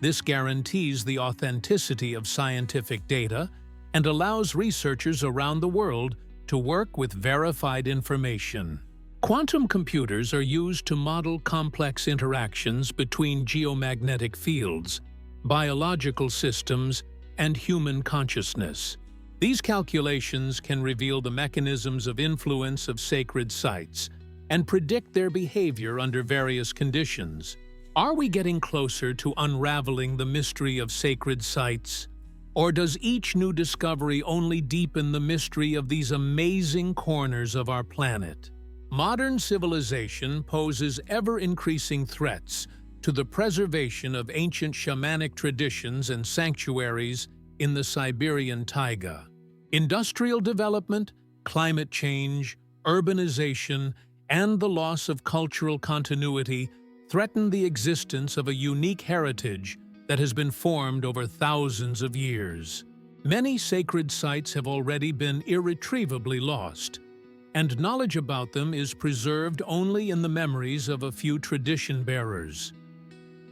A: This guarantees the authenticity of scientific data and allows researchers around the world to work with verified information. Quantum computers are used to model complex interactions between geomagnetic fields, biological systems, and human consciousness. These calculations can reveal the mechanisms of influence of sacred sites and predict their behavior under various conditions. Are we getting closer to unraveling the mystery of sacred sites? Or does each new discovery only deepen the mystery of these amazing corners of our planet? Modern civilization poses ever-increasing threats to the preservation of ancient shamanic traditions and sanctuaries in the Siberian Taiga. Industrial development, climate change, urbanization, and the loss of cultural continuity threaten the existence of a unique heritage that has been formed over thousands of years. Many sacred sites have already been irretrievably lost, and knowledge about them is preserved only in the memories of a few tradition bearers.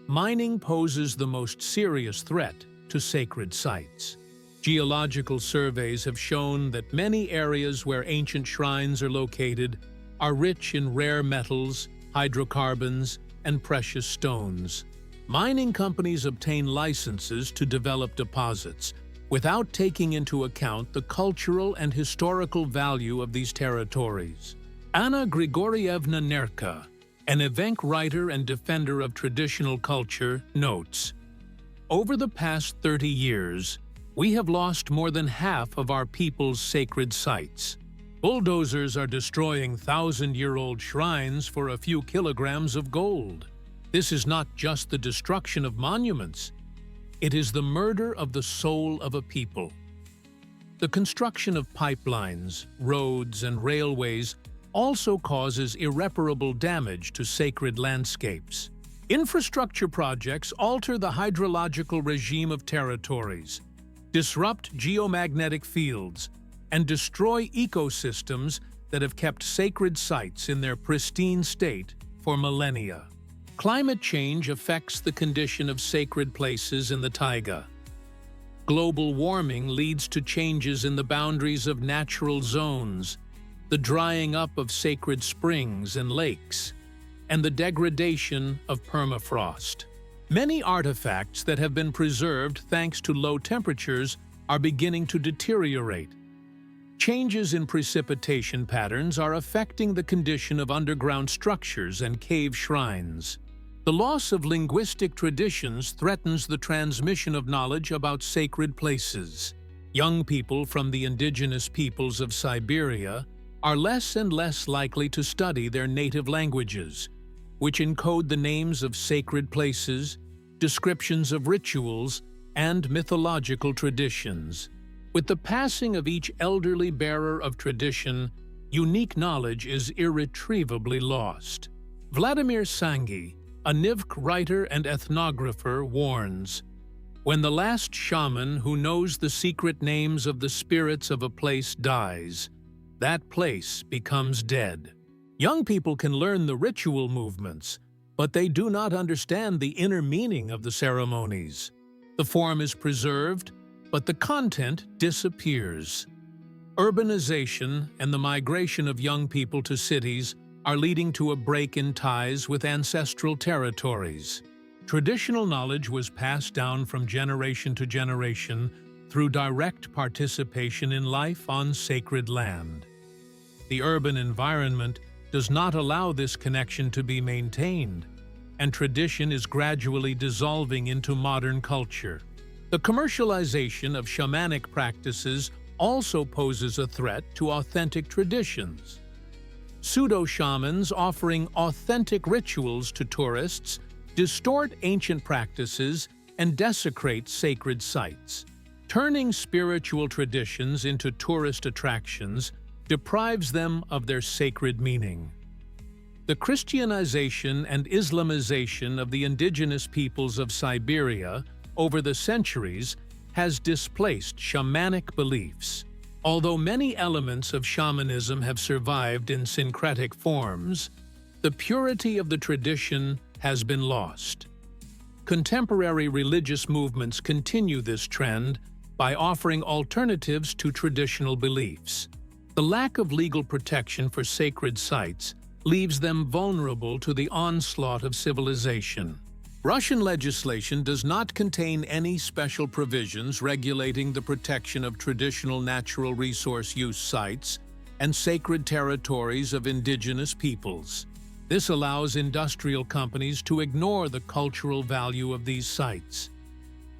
A: Mining poses the most serious threat to sacred sites. Geological surveys have shown that many areas where ancient shrines are located are rich in rare metals, hydrocarbons, and precious stones. Mining companies obtain licenses to develop deposits without taking into account the cultural and historical value of these territories. Anna Grigorievna Nerka, an Evenk writer and defender of traditional culture, notes, "Over the past 30 years, we have lost more than half of our people's sacred sites. Bulldozers are destroying thousand-year-old shrines for a few kilograms of gold. This is not just the destruction of monuments, it is the murder of the soul of a people." The construction of pipelines, roads, and railways also causes irreparable damage to sacred landscapes. Infrastructure projects alter the hydrological regime of territories, disrupt geomagnetic fields, and destroy ecosystems that have kept sacred sites in their pristine state for millennia. Climate change affects the condition of sacred places in the taiga. Global warming leads to changes in the boundaries of natural zones, the drying up of sacred springs and lakes, and the degradation of permafrost. Many artifacts that have been preserved thanks to low temperatures are beginning to deteriorate. Changes in precipitation patterns are affecting the condition of underground structures and cave shrines. The loss of linguistic traditions threatens the transmission of knowledge about sacred places. Young people from the indigenous peoples of Siberia are less and less likely to study their native languages, which encode the names of sacred places, descriptions of rituals, and mythological traditions. With the passing of each elderly bearer of tradition, unique knowledge is irretrievably lost. Vladimir Sangi, a Nivk writer and ethnographer, warns, "When the last shaman who knows the secret names of the spirits of a place dies, that place becomes dead." Young people can learn the ritual movements, but they do not understand the inner meaning of the ceremonies. The form is preserved, but the content disappears. Urbanization and the migration of young people to cities are leading to a break in ties with ancestral territories. Traditional knowledge was passed down from generation to generation through direct participation in life on sacred land. The urban environment does not allow this connection to be maintained, and tradition is gradually dissolving into modern culture. The commercialization of shamanic practices also poses a threat to authentic traditions. Pseudo-shamans offering authentic rituals to tourists distort ancient practices and desecrate sacred sites. Turning spiritual traditions into tourist attractions deprives them of their sacred meaning. The Christianization and Islamization of the indigenous peoples of Siberia over the centuries has displaced shamanic beliefs. Although many elements of shamanism have survived in syncretic forms, the purity of the tradition has been lost. Contemporary religious movements continue this trend by offering alternatives to traditional beliefs. The lack of legal protection for sacred sites leaves them vulnerable to the onslaught of civilization. Russian legislation does not contain any special provisions regulating the protection of traditional natural resource use sites and sacred territories of indigenous peoples. This allows industrial companies to ignore the cultural value of these sites.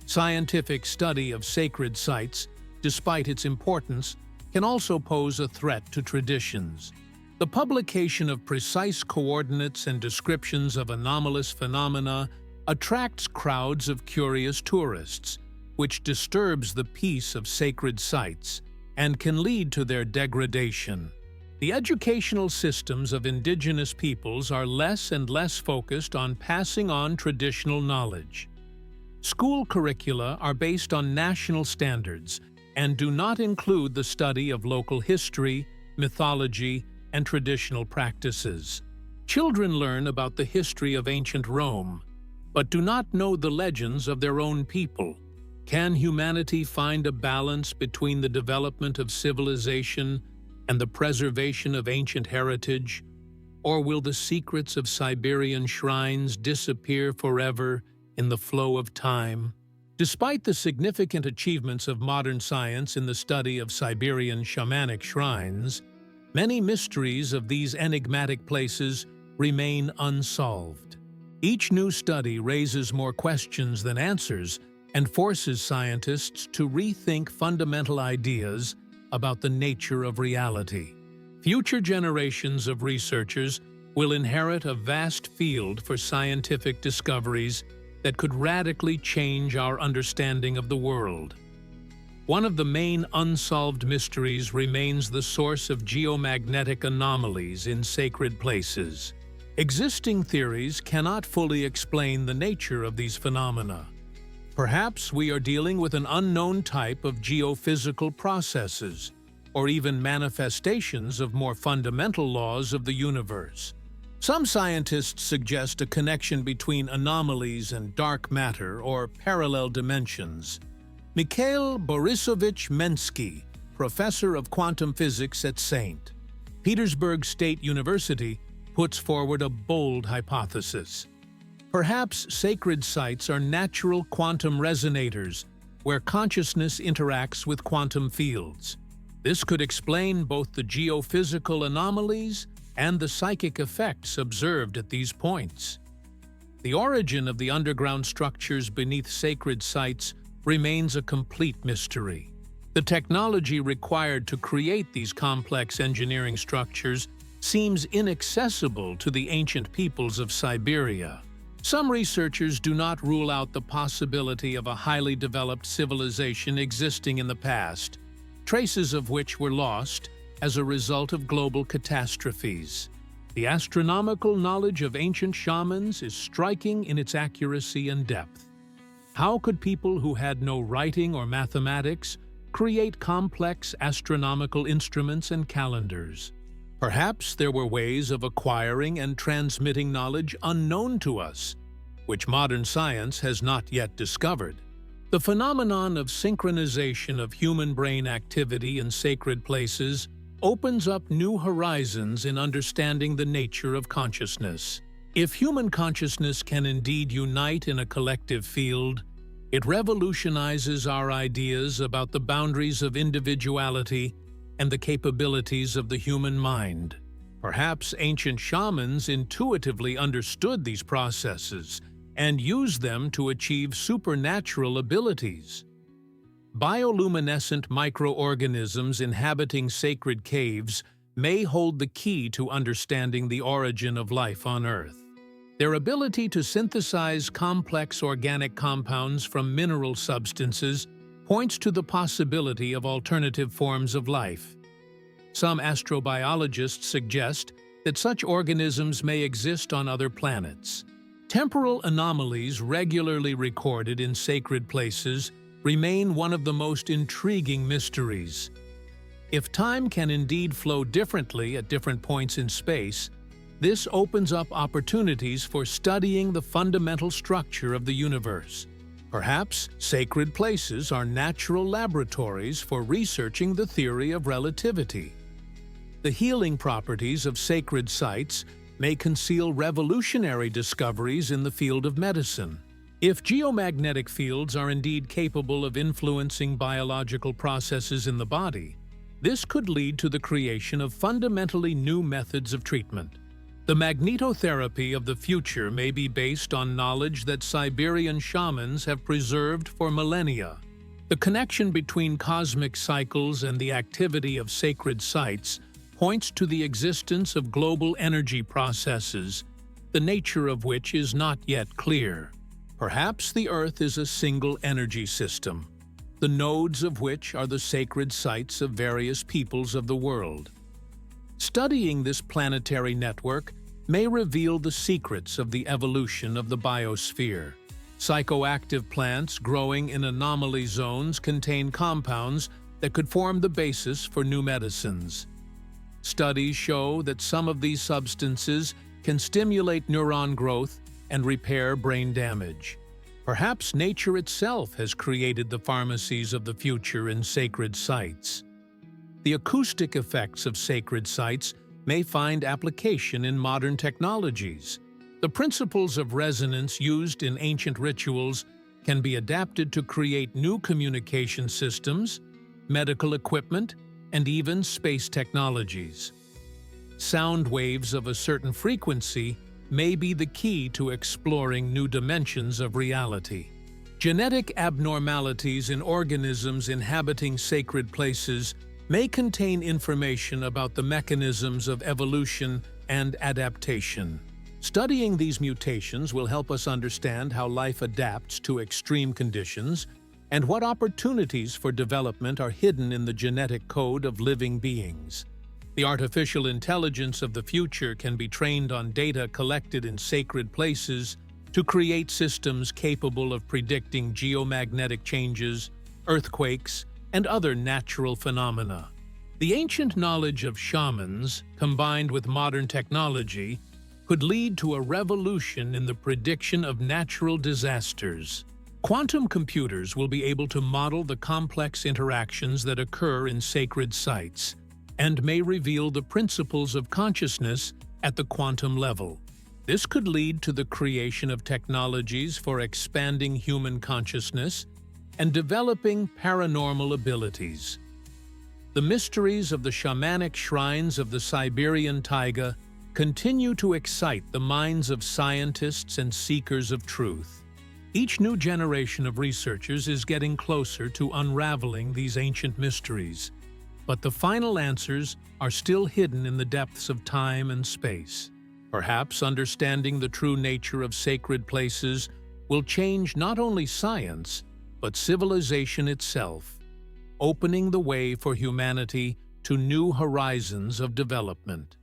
A: Scientific study of sacred sites, despite its importance, can also pose a threat to traditions. The publication of precise coordinates and descriptions of anomalous phenomena attracts crowds of curious tourists, which disturbs the peace of sacred sites and can lead to their degradation. The educational systems of indigenous peoples are less and less focused on passing on traditional knowledge. School curricula are based on national standards and do not include the study of local history, mythology, and traditional practices. Children learn about the history of ancient Rome, but do not know the legends of their own people. Can humanity find a balance between the development of civilization and the preservation of ancient heritage? Or will the secrets of Siberian shrines disappear forever in the flow of time? Despite the significant achievements of modern science in the study of Siberian shamanic shrines, many mysteries of these enigmatic places remain unsolved. Each new study raises more questions than answers and forces scientists to rethink fundamental ideas about the nature of reality. Future generations of researchers will inherit a vast field for scientific discoveries that could radically change our understanding of the world. One of the main unsolved mysteries remains the source of geomagnetic anomalies in sacred places. Existing theories cannot fully explain the nature of these phenomena. Perhaps we are dealing with an unknown type of geophysical processes, or even manifestations of more fundamental laws of the universe. Some scientists suggest a connection between anomalies and dark matter or parallel dimensions. Mikhail Borisovich Mensky, professor of quantum physics at St. Petersburg State University, puts forward a bold hypothesis. Perhaps sacred sites are natural quantum resonators where consciousness interacts with quantum fields. This could explain both the geophysical anomalies and the psychic effects observed at these points. The origin of the underground structures beneath sacred sites remains a complete mystery. The technology required to create these complex engineering structures seems inaccessible to the ancient peoples of Siberia. Some researchers do not rule out the possibility of a highly developed civilization existing in the past, traces of which were lost as a result of global catastrophes. The astronomical knowledge of ancient shamans is striking in its accuracy and depth. How could people who had no writing or mathematics create complex astronomical instruments and calendars? Perhaps there were ways of acquiring and transmitting knowledge unknown to us, which modern science has not yet discovered. The phenomenon of synchronization of human brain activity in sacred places opens up new horizons in understanding the nature of consciousness. If human consciousness can indeed unite in a collective field, it revolutionizes our ideas about the boundaries of individuality and the capabilities of the human mind. Perhaps ancient shamans intuitively understood these processes and used them to achieve supernatural abilities. Bioluminescent microorganisms inhabiting sacred caves may hold the key to understanding the origin of life on Earth. Their ability to synthesize complex organic compounds from mineral substances points to the possibility of alternative forms of life. Some astrobiologists suggest that such organisms may exist on other planets. Temporal anomalies regularly recorded in sacred places remain one of the most intriguing mysteries. If time can indeed flow differently at different points in space, this opens up opportunities for studying the fundamental structure of the universe. Perhaps sacred places are natural laboratories for researching the theory of relativity. The healing properties of sacred sites may conceal revolutionary discoveries in the field of medicine. If geomagnetic fields are indeed capable of influencing biological processes in the body, this could lead to the creation of fundamentally new methods of treatment. The magnetotherapy of the future may be based on knowledge that Siberian shamans have preserved for millennia. The connection between cosmic cycles and the activity of sacred sites points to the existence of global energy processes, the nature of which is not yet clear. Perhaps the Earth is a single energy system, the nodes of which are the sacred sites of various peoples of the world. Studying this planetary network may reveal the secrets of the evolution of the biosphere. Psychoactive plants growing in anomaly zones contain compounds that could form the basis for new medicines. Studies show that some of these substances can stimulate neuron growth and repair brain damage. Perhaps nature itself has created the pharmacies of the future in sacred sites. The acoustic effects of sacred sites may find application in modern technologies. The principles of resonance used in ancient rituals can be adapted to create new communication systems, medical equipment, and even space technologies. Sound waves of a certain frequency may be the key to exploring new dimensions of reality. Genetic abnormalities in organisms inhabiting sacred places may contain information about the mechanisms of evolution and adaptation. Studying these mutations will help us understand how life adapts to extreme conditions and what opportunities for development are hidden in the genetic code of living beings. The artificial intelligence of the future can be trained on data collected in sacred places to create systems capable of predicting geomagnetic changes, earthquakes, and other natural phenomena. The ancient knowledge of shamans, combined with modern technology, could lead to a revolution in the prediction of natural disasters. Quantum computers will be able to model the complex interactions that occur in sacred sites and may reveal the principles of consciousness at the quantum level. This could lead to the creation of technologies for expanding human consciousness and developing paranormal abilities. The mysteries of the shamanic shrines of the Siberian Taiga continue to excite the minds of scientists and seekers of truth. Each new generation of researchers is getting closer to unraveling these ancient mysteries, but the final answers are still hidden in the depths of time and space. Perhaps understanding the true nature of sacred places will change not only science, but civilization itself, opening the way for humanity to new horizons of development.